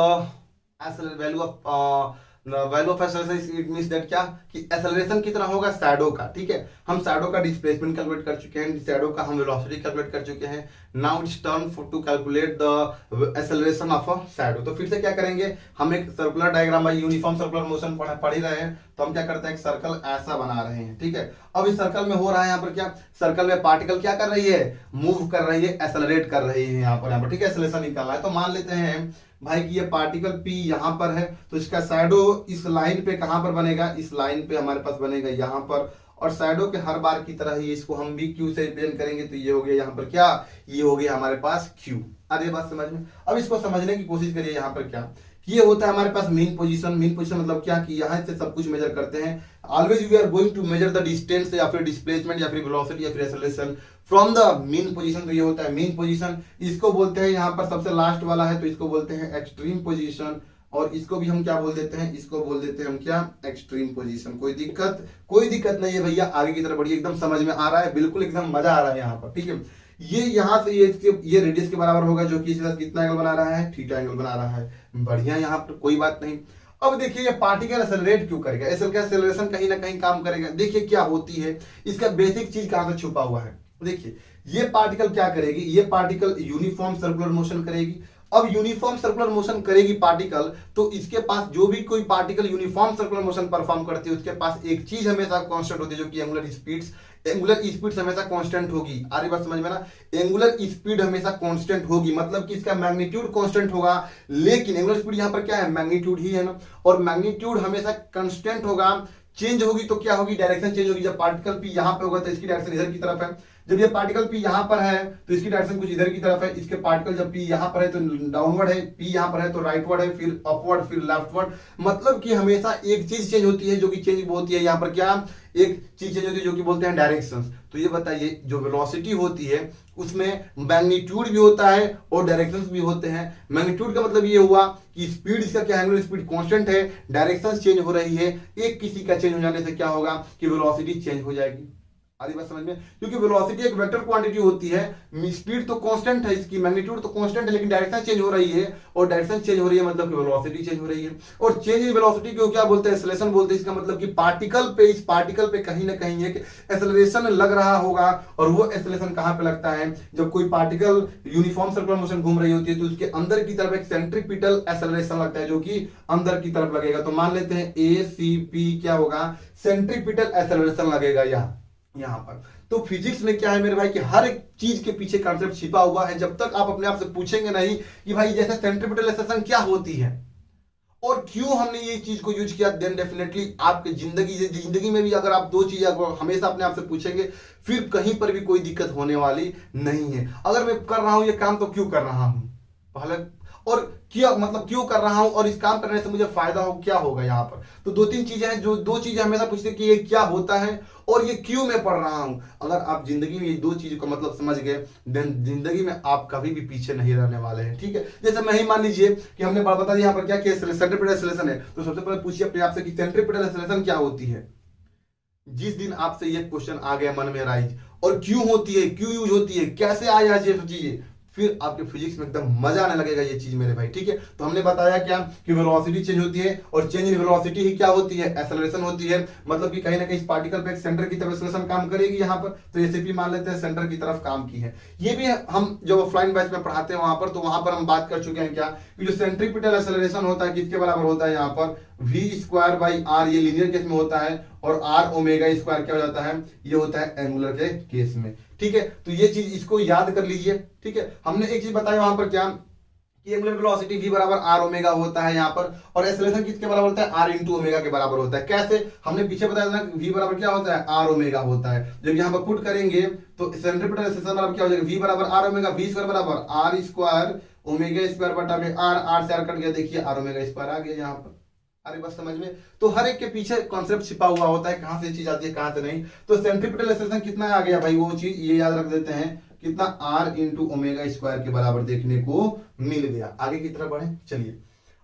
value of value of acceleration. It means that क्या, कि एक्सेलरेशन कितना होगा शैडो का, ठीक है। हम शैडो का डिस्प्लेसमेंट कैलकुलेट कर चुके हैं, शैडो का हम वेलोसिटी कैलकुलेट कर चुके हैं। Now it's turn to calculate the acceleration of a shadow. तो फिर से क्या करेंगे, हम एक circular diagram by uniform circular motion पढ़ ही रहे हैं, तो हम क्या करते हैं एक सर्कल ऐसा बना रहे हैं, ठीक है। अब इस सर्कल में हो रहा है यहाँ पर क्या, सर्कल में पार्टिकल क्या कर रही है, मूव कर रही है, एक्सेलरेट कर रही है यहाँ पर, ठीक है, एक्सेलरेशन निकालना है। तो मान लेते हैं भाई कि ये पार्टिकल P यहां पर है, तो इसका शैडो इस लाइन पे कहां पर बनेगा, इस लाइन पे हमारे पास बनेगा यहां पर, और शैडो के हर बार की तरह ही इसको हम भी Q से रिप्रेजेंट करेंगे। तो ये हो गया यहाँ पर क्या, ये हो गया हमारे पास Q। अरे बात समझ में? अब इसको समझने की कोशिश करिए। यहाँ पर क्या ये होता है हमारे पास मीन पोजीशन। मीन पोजीशन मतलब क्या, कि यहाँ से सब कुछ मेजर करते हैं। Always we are going to measure the distance या फिर डिस्प्लेसमेंट या फिर वेलोसिटी या फिर acceleration from the mean position. तो ये होता है मीन पोजीशन। इसको बोलते हैं, यहाँ पर सबसे लास्ट वाला है तो इसको बोलते हैं एक्सट्रीम पोजीशन, और इसको भी हम क्या बोल देते हैं, इसको बोल देते हैं हम क्या, एक्सट्रीम पोजीशन। कोई दिक्कत नहीं है भैया, आगे की तरफ बढ़िए, एकदम समझ में आ रहा है, बिल्कुल एकदम मजा आ रहा है यहाँ पर, ठीक है। ये यहाँ से ये रेडियस के बराबर होगा, जो कि इसका कितना एंगल बना रहा है, थीटा एंगल बना रहा है, बढ़िया, यहाँ पर कोई बात नहीं। अब देखिए ये पार्टिकल एक्सेलरेट क्यों करेगा, एक्सेलरेशन कहीं ना कहीं काम करेगा। देखिए क्या होती है, इसका बेसिक चीज कहां से छुपा हुआ है। देखिए ये पार्टिकल क्या करेगी, ये पार्टिकल यूनिफॉर्म सर्कुलर मोशन करेगी। अब यूनिफॉर्म सर्कुलर मोशन करेगी पार्टिकल, तो इसके पास जो भी कोई particle uniform circular motion perform करती है उसके पास एक चीज हमेशा कांस्टेंट होती है, जो कि एंगुलर स्पीड्स। एंगुलर स्पीड हमेशा कांस्टेंट होगी। आरी बात समझ में ना, एंगुलर स्पीड हमेशा कांस्टेंट होगी, मतलब कि इसका मैग्नीट्यूड कांस्टेंट होगा। लेकिन एंगुलर स्पीड यहाँ पर क्या है, मैग्नीट्यूड ही है ना, और मैग्नीट्यूड हमेशा कांस्टेंट होगा। चेंज होगी तो क्या होगी, डायरेक्शन चेंज होगी। जब पार्टिकल P यहाँ पे होगा तो इसकी डायरेक्शन इधर की तरफ है, जब ये पार्टिकल P यहाँ पर है तो इसकी डायरेक्शन कुछ इधर की तरफ है। इसके पार्टिकल जब P यहाँ पर है तो डाउनवर्ड है, P यहाँ पर है तो राइटवर्ड है, फिर अपवर्ड, फिर लेफ्टवर्ड। मतलब कि हमेशा एक चीज चेंज होती है, जो कि चेंज होती है यहाँ पर क्या, एक चीज चेंज होती है जो कि बोलते हैं डायरेक्शंस। तो ये बताइए जो वेलोसिटी होती है उसमें मैग्नीट्यूड भी होता है और डायरेक्शंस भी होते हैं। मैग्नीट्यूड का मतलब ये हुआ कि स्पीड इसका क्या है, स्पीड कांस्टेंट है, डायरेक्शंस चेंज हो रही है। एक किसी का चेंज हो जाने से क्या होगा कि वेलोसिटी चेंज हो जाएगी। आधी बात समझ में, क्योंकि वेलोसिटी एक वेक्टर क्वांटिटी होती है। स्पीड तो कांस्टेंट है, इसकी मैग्नीट्यूड तो कांस्टेंट है, लेकिन डायरेक्शन चेंज हो रही है, और डायरेक्शन चेंज हो रही है मतलब कि वेलोसिटी चेंज हो रही है। और चेंज इन वेलोसिटी को क्या बोलते हैं, एक्सेलरेशन बोलते हैं। इसका मतलब कि पार्टिकल पे, इस पार्टिकल पे कहीं ना कहीं एक एक्सेलरेशन लग रहा होगा। और वो एक्सेलरेशन कहां पे लगता है, जब कोई पार्टिकल यूनिफॉर्म सर्कुलर मोशन घूम रही होती है तो उसके अंदर की तरफ एक सेंट्रीपिटल एक्सेलरेशन लगता है, जो कि अंदर की तरफ लगेगा। तो मान लेते हैं ACP क्या होगा, सेंट्रीपिटल एक्सेलरेशन लगेगा यहाँ पर। तो फिजिक्स में क्या है मेरे भाई कि हर एक चीज के पीछे कॉन्सेप्ट छिपा हुआ है। जब तक आप अपने आप से पूछेंगे नहीं कि भाई जैसे सेंट्रीपिटल एक्सेलरेशन क्या होती है और क्यों हमने ये चीज को यूज किया, देन डेफिनेटली आपकी जिंदगी में भी अगर आप दो चीजें हमेशा अपने आप से पूछेंगे, फिर कहीं पर भी कोई दिक्कत होने वाली नहीं है। अगर मैं कर रहा हूं ये काम तो क्यों कर रहा हूं, पहले और क्यों कर रहा हूं और इस काम करने से मुझे फायदा हो क्या होगा यहाँ पर। तो दो तीन चीजें हैं, जो दो चीजें हमेशा पूछते हैं कि ये क्या होता है और ये क्यों मैं पढ़ रहा हूं। अगर आप जिंदगी में ये दो चीजों का मतलब समझ गए, देन जिंदगी में आप कभी भी पीछे नहीं रहने वाले हैं। ठीक है, जैसे मैं ही मान लीजिए कि हमने बता दिया यहाँ पर क्या सेंट्रीपिटल एक्सेलरेशन है, तो सबसे पहले पूछिए अपने आप से कि सेंट्रीपिटल एक्सेलरेशन क्या होती है। जिस दिन आपसे ये क्वेश्चन आ गया मन में राइज, और क्यों होती है, क्यों यूज होती है, कैसे आया ये चीजें, फिर आपके फिजिक्स में एकदम मजा आने लगेगा ये चीज मेरे भाई। ठीक है, तो हमने बताया क्या कि वेलोसिटी चेंज होती है, और चेंज इन वेलोसिटी ही क्या होती है, एक्सेलरेशन होती है। मतलब कि कहीं ना कहीं इस पार्टिकल पे एक सेंटर की तरफ एक्सेलरेशन काम करेगी यहाँ पर, तो एसीपी मान लेते हैं सेंटर की तरफ काम की है। ये भी हम जब ऑफलाइन बैच में पढ़ाते हैं वहां पर, तो वहां पर हम बात कर चुके हैं क्या कि जो सेंट्रीपिटल एक्सेलरेशन होता है किसके बराबर होता है यहाँ पर, v स्क्वायर बाई आर, ये लीनियर केस में होता है, और आर ओमेगा स्क्वायर क्या हो जाता है, ये होता है एंगुलर के केस में। ठीक है, तो ये चीज इसको याद कर लीजिए। ठीक है, हमने एक चीज बताई वहां पर क्या कि एंगुलर वेलोसिटी v बराबर आर ओमेगा होता है यहाँ पर, और एक्सेलरेशन किसके बराबर होता है, आर इंटू ओमेगा के बराबर होता है। कैसे, हमने पीछे बताया था v बराबर क्या होता है, आर ओमेगा होता है। जब यहाँ पर पुट करेंगे तो सेंट्रीपिटल एक्सेलरेशन बराबर क्या हो जाएगा, v बराबर आर ओमेगा, v स्क्वायर बराबर आर स्क्वायर ओमेगा स्क्वायर बटा में आर से आर कट गया, देखिए आर ओमेगा स्क्वायर आ गया यहाँ पर। अरे बस समझ में, तो हर एक के पीछे कॉन्सेप्ट छिपा हुआ होता है, कहां से चीज आती है कहां से नहीं। तो सेंट्रीपिटल एक्सेलरेशन कितना आ गया भाई, वो चीज ये याद रख देते हैं, कितना आर इंटू ओमेगा स्क्वायर के बराबर देखने को मिल गया। आगे की तरफ बढ़े, चलिए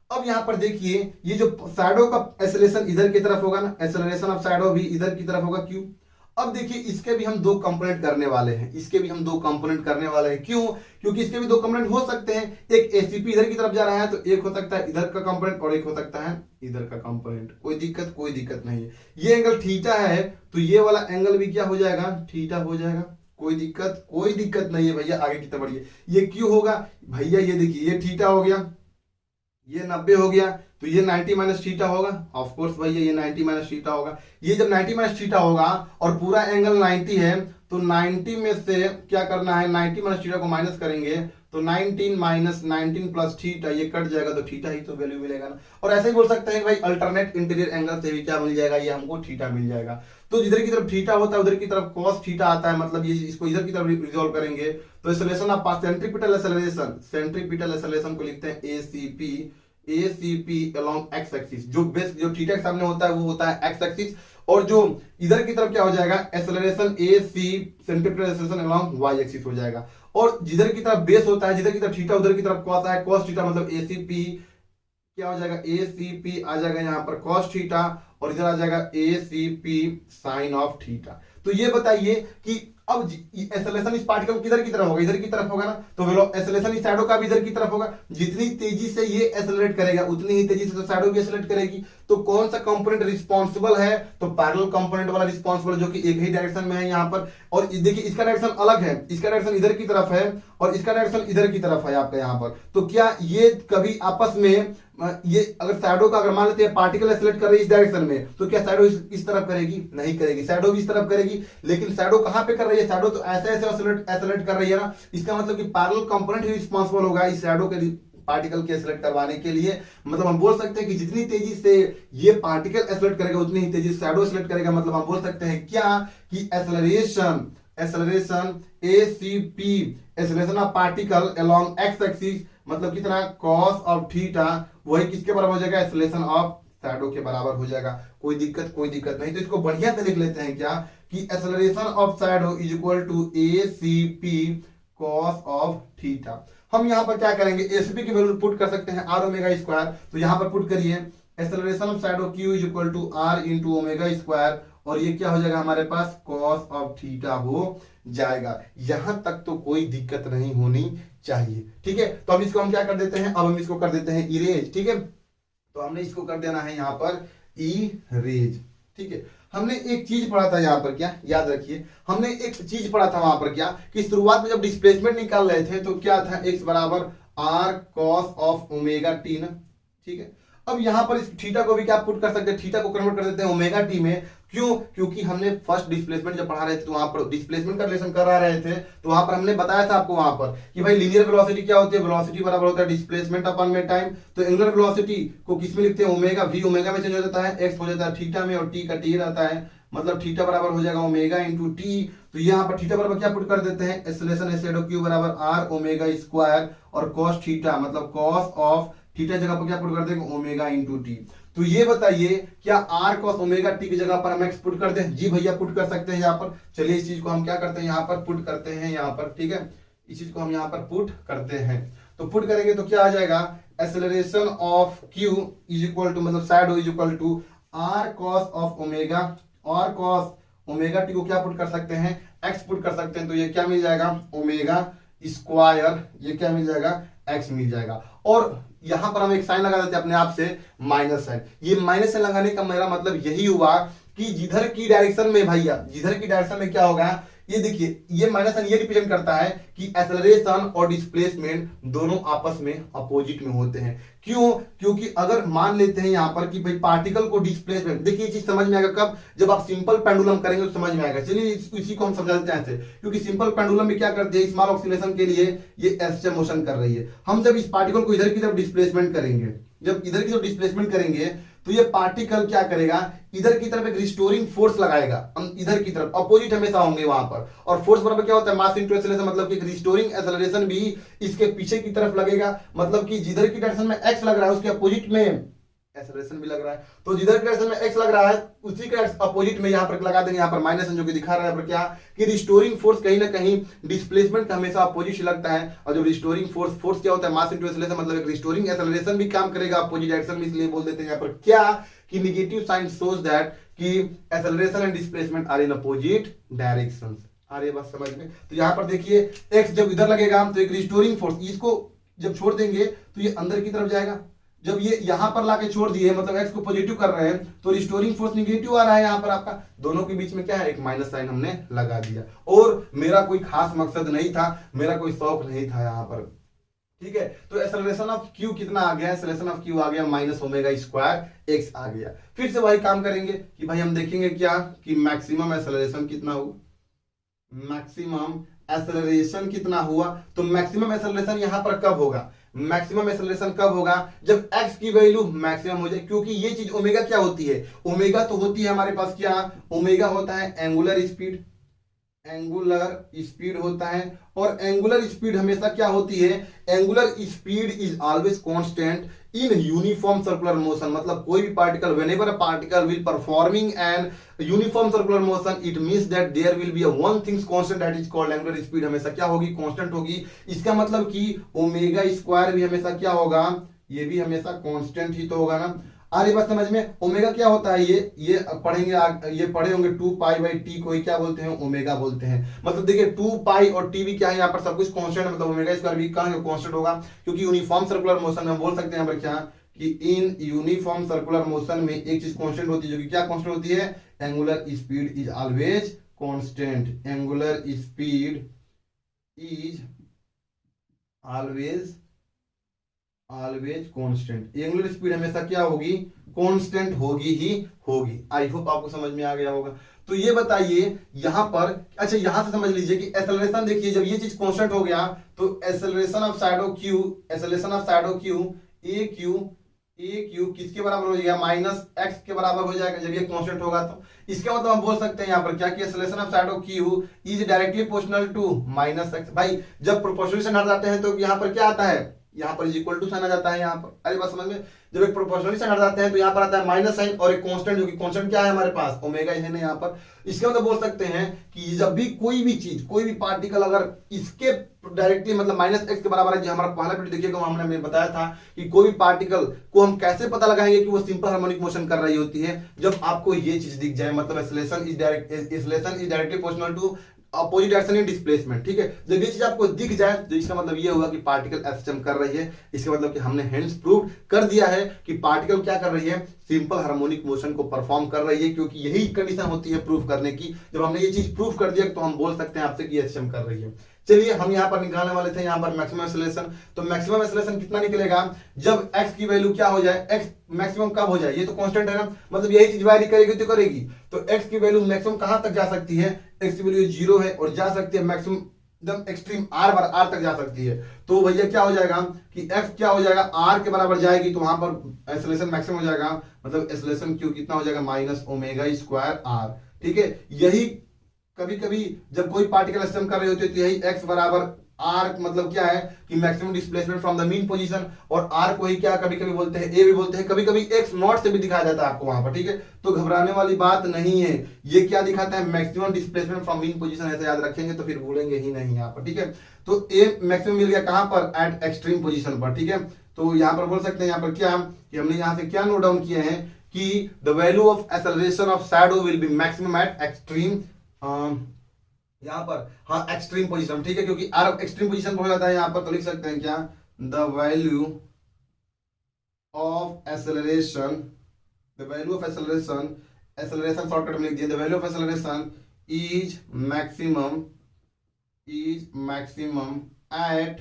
अब यहां पर देखिए ये जो शैडो का एक्सेलरेशन इधर की तरफ होगा ना, एक्सेलरेशन ऑफ शैडो भी इधर की तरफ होगा। क्यों, अब देखिए इसके भी हम दो कंपोनेंट करने वाले हैं, इसके भी हम दो कंपोनेंट करने वाले हैं। क्यों, क्योंकि इसके भी दो कंपोनेंट हो सकते हैं, एक एसीपी इधर की तरफ जा रहा है तो एक हो सकता है इधर का कंपोनेंट और एक हो सकता है इधर का कंपोनेंट। कोई दिक्कत नहीं है। ये एंगल थीटा है तो ये वाला एंगल भी क्या हो जाएगा, थीटा हो जाएगा। कोई दिक्कत नहीं है भैया। आगे की तरफ बढ़िए, ये क्यों होगा भैया, ये देखिए ये थीटा हो गया, ये 90 हो गया, तो ये 90 माइनस थीटा होगा। ऑफ कोर्स भैया ये 90 माइनस थीटा होगा। ये जब 90 माइनस थीटा होगा और पूरा एंगल 90 है, तो 90 में से क्या करना है, 90 माइनस थीटा को माइनस करेंगे तो 19 माइनस 19 प्लस थीटा, ये कट जाएगा तो थीटा ही तो वैल्यू मिलेगा ना। और ऐसे ही बोल सकते हैं भाई अल्टरनेट इंटीरियर एंगल से भी क्या मिल जाएगा, ये हमको थीटा मिल जाएगा। तो जिधर की तरफ थीटा होता है उधर की तरफ cos थीटा आता है, मतलब ये इसको इधर की तरफ रिजॉल्व करेंगे तो एक्सेलरेशन ऑफ सेंट्रीपिटल एक्सेलरेशन को लिखते हैं एसीपी अलोंग एक्स एक्सिस। जो बेस जो थीटा के सामने होता है वो होता है एक्स एक्सिस, और जो इधर की तरफ क्या हो जाएगा, acceleration AC centripetal acceleration along y axis हो जाएगा। और जिधर की तरफ बेस होता है, जिधर की तरफ थीटा उधर की तरफ कॉस है, कॉस थीटा मतलब एसीपी क्या हो जाएगा, एसीपी आ जाएगा यहाँ पर कॉस थीटा, और इधर आ जाएगा एसीपी साइन ऑफ थीटा। तो ये बताइए कि अब एक्सेलरेशन इस पार्टिकल किधर की तरफ होगा, इधर की तरफ होगा ना, तो एक्सेलरेशन इस शैडो का भी इधर की तरफ होगा। जितनी तेजी से ये एक्सेलरेट करेगा उतनी ही तेजी से तो शैडो भी एक्सेलरेट करेगी। तो कौन सा कंपोनेंट रिस्पॉन्सिबल है, तो पैरेलल कंपोनेंट वाला रिस्पॉन्सिबल, जो कि एक ही डायरेक्शन में है यहाँ पर। और देखिए इसका डायरेक्शन अलग है, इसका डायरेक्शन इधर की तरफ है और इसका डायरेक्शन इधर की तरफ है आपका यहाँ पर। तो क्या ये कभी आपस में ये अगर शैडो का अगर मान लेते हैं पार्टिकल एक्सेलरेट कर रही है इस डायरेक्शन में, तो क्या शैडो इस तरफ करेगी, नहीं करेगी, शैडो भी इस तरफ करेगी। लेकिन शैडो कहां पे कर रही है, शैडो तो ऐसे एक्सेलरेट कर रही है ना। इसका मतलब कि पैरेलल कंपोनेंट ही रिस्पांसिबल होगा इस शैडो के पार्टिकल के एक्सेलरेट करवाने के लिए। मतलब हम बोल सकते हैं कि जितनी तेजी से ये पार्टिकल एक्सेलरेट करेगा उतनी ही तेजी से शैडो एक्सेलरेट करेगा। मतलब हम बोल सकते हैं क्या कि acceleration ACP acceleration of particle along x axis मतलब कितना, कॉस ऑफ थीटा, वही किसके बराबर हो जाएगा, एक्सेलरेशन ऑफ शैडो के बराबर हो जाएगा। कोई दिक्कत नहीं। तो इसको बढ़िया से लिख लेते हैं क्या कि acceleration of shadow is equal to ACP cos of theta. हम यहां पर क्या करेंगे, एसीपी की वैल्यू पुट कर सकते हैं आर ओमेगा स्क्वायर, तो यहां पर पुट करिए acceleration of shadow Q is equal to r into omega square, और ये क्या हो जाएगा हमारे पास, कॉस ऑफ थीटा हो जाएगा। यहां तक तो कोई दिक्कत नहीं होनी चाहिए। ठीक है, तो अब इसको हम क्या कर देते हैं, अब हम इसको कर देते हैं इरेज। ठीक है, तो हमने इसको कर देना है यहां पर इरेज। ठीक है, हमने एक चीज पढ़ा था यहाँ पर, क्या याद रखिए, हमने एक चीज पढ़ा था वहां पर क्या कि शुरुआत में जब डिस्प्लेसमेंट निकाल रहे थे तो क्या था, x बराबर r cos of omega t ना। ठीक है, अब यहाँ पर इस थीटा को भी क्या पुट कर सकते हैं, थीटा को कन्वर्ट कर देते हैं ओमेगा टी में। क्यों? क्योंकि हमने फर्स्ट डिस्प्लेसमेंट जब पढ़ा रहे थे तो वहां पर डिस्प्लेसमेंट का रिलेशन करा रहे थे, तो वहां पर हमने बताया था आपको वहां पर कि भाई लीनियर वेलोसिटी क्या होती है, वेलोसिटी बराबर होता है डिस्प्लेसमेंट अपॉन में टाइम। तो एंगुलर वेलोसिटी को किस में लिखते हैं, ओमेगा, वी ओमेगा में चेंज हो जाता है, एक्स हो जाता है थीटा में और टी का टी रहता है, मतलब थीटा बराबर हो जाएगा ओमेगा इंटू टी। तो यहाँ पर थीटा बराबर क्या पुट कर देते हैं, एक्सेलरेशन एस शैडो क्यू बराबर आर ओमेगा स्क्वायर और कॉस थीटा मतलब कॉस ऑफ थीटा जगह पर क्या पुट कर देंगे, ओमेगा इंटू टी। तो ये बताइए क्या आर कॉस ओमेगा टी की जगह पर हम एक्स पुट कर दें? जी भैया पुट कर सकते हैं यहाँ पर। चलिए इस चीज को हम क्या करते हैं यहाँ पर पुट करते हैं यहाँ पर, ठीक है, इस चीज को हम यहाँ पर पुट करते हैं। तो पुट करेंगे तो क्या आ जाएगा, acceleration of Q is equal to मतलब shadow is equal to are cos of omega, और कॉस ओमेगा टी को क्या पुट कर सकते हैं, एक्स पुट कर सकते हैं। तो ये क्या मिल जाएगा, ओमेगा स्क्वायर, ये क्या मिल जाएगा, एक्स मिल जाएगा। और यहां पर हम एक साइन लगा देते हैं अपने आप से, माइनस साइन। ये माइनस साइन लगाने का मेरा मतलब यही हुआ कि जिधर की डायरेक्शन में भैया, जिधर की डायरेक्शन में क्या होगा, ये देखिए ये माइनस साइन ये रिप्रेजेंट करता है कि एक्सेलरेशन और डिस्प्लेसमेंट दोनों आपस में अपोजिट में होते हैं। क्यों? क्योंकि अगर मान लेते हैं यहां पर कि भाई पार्टिकल को डिस्प्लेसमेंट, देखिए ये चीज समझ में आएगा कब, जब आप सिंपल पेंडुलम करेंगे तो समझ में आएगा। चलिए इसी को हम समझा देते हैं ऐसे, क्योंकि सिंपल पेंडुलम में क्या करते हैं, स्मॉल ऑक्सीलेशन के लिए ये ऐसे मोशन कर रही है। हम जब इस पार्टिकल को इधर की तरफ डिस्प्लेसमेंट करेंगे, जब इधर की तरफ डिस्प्लेसमेंट करेंगे तो ये पार्टिकल क्या करेगा, इधर की तरफ एक रिस्टोरिंग फोर्स लगाएगा, इधर की तरफ अपोजिट हमेशा होंगे वहां पर। और फोर्स बराबर क्या होता है, मास इनटू एक्सेलरेशन, मतलब कि एक रिस्टोरिंग एक्सेलरेशन भी इसके पीछे की तरफ लगेगा, मतलब कि जिधर की डायरेक्शन में एक्स लग रहा है उसके अपोजिट में एक्सेलरेशन भी लग रहा है। तो जिधर की डायरेक्शन में एक्स लग रहा है उसी के अपोजिट में यहाँ पर लगा देंगे, यहाँ पर माइनस जो कि दिखा रहा है यहाँ पर क्या, कि रिस्टोरिंग फोर्स कहीं ना कहीं डिस्प्लेसमेंट का हमेशा अपोजिट लगता है। और जब रिस्टोरिंग फोर्स क्या होता है, मास इनटू एक्सेलरेशन, मतलब एक रिस्टोरिंग एक्सेलरेशन भी काम करेगा अपोजिट डायरेक्शन में, इसलिए बोल देते हैं यहाँ पर क्या, कि नेगेटिव साइन शोज दैट कि acceleration and displacement are in opposite directions. आ रही है बात समझ में? तो यहाँ पर देखिए एक्स जब इधर लगेगा तो एक रिस्टोरिंग फोर्स, इसको जब छोड़ देंगे तो ये अंदर की तरफ जाएगा। जब ये यहां पर लाके छोड़ दिए, मतलब एक्स को पॉजिटिव कर रहे हैं, तो रिस्टोरिंग फोर्स निगेटिव आ रहा है यहाँ पर आपका। दोनों के बीच में क्या है, एक माइनस साइन हमने लगा दिया। और मेरा कोई खास मकसद नहीं था, मेरा कोई शौक नहीं था यहाँ पर, ठीक है। तो एक्सेलरेशन ऑफ क्यू कितना आ गया, एक्सेलरेशन ऑफ क्यू आ गया माइनस ओमेगा स्क्वायर एक्स आ गया। फिर से वही काम करेंगे कि भाई हम देखेंगे क्या, कि मैक्सिमम एक्सेलरेशन कितना हुआ, मैक्सिमम एक्सेलरेशन कितना हुआ। तो मैक्सिमम एक्सेलरेशन यहां पर कब होगा, मैक्सिमम एक्सेलरेशन कब होगा, जब x की वैल्यू मैक्सिमम हो जाए। क्योंकि ये चीज ओमेगा क्या होती है, ओमेगा तो होती है हमारे पास क्या, ओमेगा होता है एंगुलर स्पीड, एंगुलर स्पीड होता है। और एंगुलर स्पीड हमेशा क्या होती है, angular speed is always constant in uniform circular motion. मतलब कोई भी particle, whenever a particle will performing an uniform circular motion, it means that there will be a one things constant that is called angular speed. हमेशा क्या होगी, constant होगी। इसका मतलब कि ओमेगा स्क्वायर भी हमेशा क्या होगा, ये भी हमेशा कांस्टेंट ही तो होगा ना। आ रही बात समझ में? ओमेगा क्या होता है, ये पढ़ेंगे, ये पढ़े होंगे 2 पाई बाई टी को ही क्या बोलते हैं, ओमेगा बोलते हैं। मतलब देखिए 2 पाई और टी भी क्या है यहाँ पर, सब कुछ कांस्टेंट, मतलब ओमेगा स्क्वायर भी कहां कांस्टेंट होगा, क्योंकि यूनिफॉर्म सर्कुलर मोशन में हम बोल सकते हैं यहाँ पर क्या, कि इन यूनिफॉर्म सर्कुलर मोशन में एक चीज कांस्टेंट होती है, जो कि क्या कांस्टेंट होती है, angular speed is always constant. Angular speed is always constant. Angular speed हमेशा क्या होगी, कांस्टेंट होगी ही होगी। आई होप आपको समझ में आ गया होगा। तो ये बताइए यहां पर, अच्छा यहां से समझ लीजिए कि एक्सेलरेशन, देखिए जब ये चीज कांस्टेंट हो गया तो acceleration of shadow Q, acceleration of shadow Q A Q किसके बराबर हो जाएगा, माइनस एक्स के बराबर हो जाएगा जब ये कांस्टेंट होगा। तो इसका मतलब हम बोल सकते हैं यहाँ पर क्या, कि acceleration of shadow Q is directly proportional to minus x. भाई जब प्रोपोर्शनल से हट जाते हैं तो यहाँ पर क्या आता है, यहाँ पर इक्वल टू साइन आ जाता है यहाँ पर। अरे बात समझ में? जब एक प्रोपोर्शनली साइन हट जाते हैं तो यहाँ पर आता है माइनस साइन और एक कांस्टेंट, जो कि कांस्टेंट क्या है हमारे पास, ओमेगा है ना यहाँ पर। इसके मतलब बोल सकते हैं कि जब भी कोई भी चीज, कोई भी पार्टिकल अगर इसके डायरेक्टली मतलब माइनस एक्स के बराबर है, जो हमारा पहला वीडियो देखिएगा हमने बताया था कि कोई भी पार्टिकल को हम कैसे पता लगाएंगे कि वो सिंपल हार्मोनिक मोशन कर रही होती है, जब आपको ये चीज दिख जाए, मतलब acceleration is directly proportional to opposite direction in displacement. ठीक है, जब ये चीज आपको दिख जाए तो इसका मतलब ये होगा कि पार्टिकल एक्सचेंज कर रही है। इसका मतलब कि हमने हेंस प्रूव कर दिया है कि पार्टिकल क्या कर रही है, सिंपल हार्मोनिक मोशन को परफॉर्म कर रही है, क्योंकि यही कंडीशन होती है प्रूफ करने की। जब हमने ये चीज प्रूफ कर दिया तो हम बोल सकते हैं आपसे कि एक्सचेंज कर रही है। चलिए हम यहाँ पर निकालने वाले थे यहाँ पर मैक्सिमम एक्सेलरेशन। तो मैक्सिमम एक्सेलरेशन कितना निकलेगा जब x की वैल्यू क्या हो जाए, x मैक्सिमम कब हो जाए, ये तो कांस्टेंट है ना, मतलब यही चीज वायरी करेगी तो करेगी। तो x की वैल्यू मैक्सिमम कहां तक जा सकती है, x की वैल्यू 0 है और जा सकती है मैक्सिमम एकदम एक्सट्रीम r तक जा सकती है। तो भैया क्या हो जाएगा कि x क्या हो जाएगा, r के बराबर जाएगी तो वहां पर एक्सेलरेशन मैक्सिमम हो जाएगा, मतलब एक्सेलरेशन क्यू कितना हो जाएगा माइनस ओमेगा स्क्वायर r। ठीक है, यही कभी कभी जब कोई पार्टिकल सिस्टम कर रहे होते हैं तो यही x बराबर r मतलब क्या है कि maximum displacement from the mean position, और r को ही क्या कभी कभी बोलते हैं a भी बोलते हैं, कभी कभी x नॉट से भी दिखाया जाता है आपको वहां पर। ठीक है, तो घबराने वाली बात नहीं है, ये क्या दिखाता है maximum displacement from mean position, ऐसे याद रखेंगे तो फिर भूलेंगे ही नहीं यहाँ पर। ठीक है, तो a मैक्सिमम मिल गया कहां पर, एट एक्सट्रीम पोजीशन पर। ठीक है, तो यहाँ पर बोल सकते हैं यहाँ पर क्या कि हमने यहाँ से क्या नोट डाउन किए हैं कि the value of acceleration of shadow will be maximum eight extreme, यहां पर हाँ एक्सट्रीम पोजीशन। ठीक है, क्योंकि आर एक्सट्रीम पोजीशन पर हो जाता है यहाँ पर, तो लिख सकते हैं क्या, the value of acceleration, the value of acceleration, acceleration shortcut में लिख दिया, the value of acceleration is maximum eight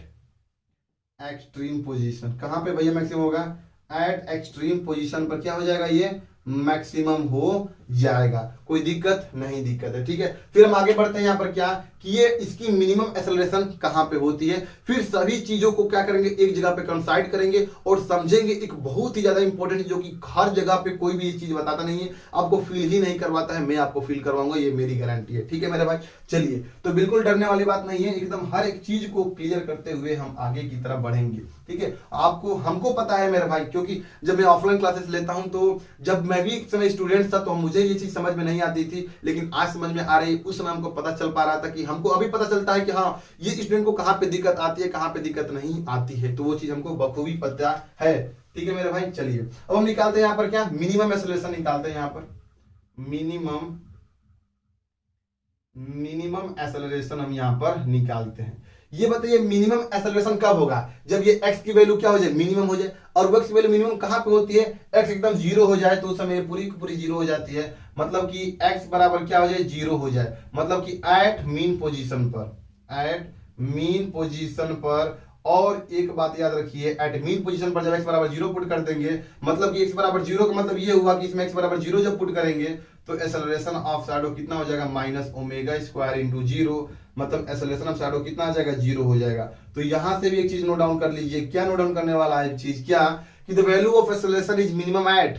extreme position. कहां पे भैया मैक्सिमम होगा, एट एक्सट्रीम पोजीशन पर क्या हो जाएगा, ये मैक्सिमम हो जाएगा, कोई दिक्कत नहीं, दिक्कत है। ठीक है, फिर हम आगे बढ़ते हैं यहाँ पर क्या कि ये इसकी मिनिमम एक्सेलरेशन कहां पे होती है, फिर सभी चीजों को क्या करेंगे एक जगह पे कंसाइड करेंगे और समझेंगे एक बहुत ही ज्यादा इंपॉर्टेंट चीज जो कि हर जगह पे कोई भी ये चीज बताता नहीं है, आपको फील ही नहीं करवाता है, मैं आपको फील करवाऊंगा, ये मेरी गारंटी है। ठीक है मेरे भाई, चलिए तो बिल्कुल डरने वाली बात नहीं है, एकदम हर एक चीज को क्लियर करते हुए हम आगे की तरफ बढ़ेंगे। ठीक है, आपको हमको पता है मेरे भाई, क्योंकि जब मैं ऑफलाइन क्लासेस लेता हूं तो जब मैं भी एक समय स्टूडेंट था तो मुझे ये चीज समझ में नहीं आती थी, लेकिन आज समझ में आ रही, उस समय हमको पता चल पा रहा था कि हमको अभी पता चलता है कि हाँ ये स्टूडेंट को कहां पे दिक्कत आती है, कहां पे दिक्कत नहीं आती है, तो वो चीज हमको बखूबी पता है। ठीक है मेरे भाई, चलिए अब हम निकालते हैं यहाँ पर क्या, मिनिमम एक्सेलरेशन निकालते हैं यहाँ पर, मिनिमम एक्सेलरेशन हम यहाँ पर निकालते हैं। ये बताइए मिनिमम एक्सेलरेशन कब होगा, जब ये x की वैल्यू क्या हो जाए, मिनिमम हो जाए, और x की वैल्यू मिनिमम कहां पे होती है, x एकदम 0 हो जाए तो उस समय पूरी की पूरी 0 हो जाती है, मतलब कि x बराबर क्या हो जाए, 0 हो जाए, मतलब कि एट मीन पोजीशन पर। और एक बात याद रखिए, एट मीन पोजीशन पर जब x बराबर 0 पुट कर देंगे, मतलब कि x बराबर 0 का मतलब ये हुआ कि इसमें x बराबर 0 जब पुट करेंगे तो एक्सेलरेशन ऑफ शैडो कितना हो जाएगा, माइनस ओमेगा स्क्वायर इंटू 0, मतलब एक्सेलरेशन ऑफ शैडो कितना आ जाएगा, 0 हो जाएगा। तो यहां से भी एक चीज नोट डाउन कर लीजिए, क्या नोट डाउन करने वाला है चीज, क्या कि the value of acceleration is minimum at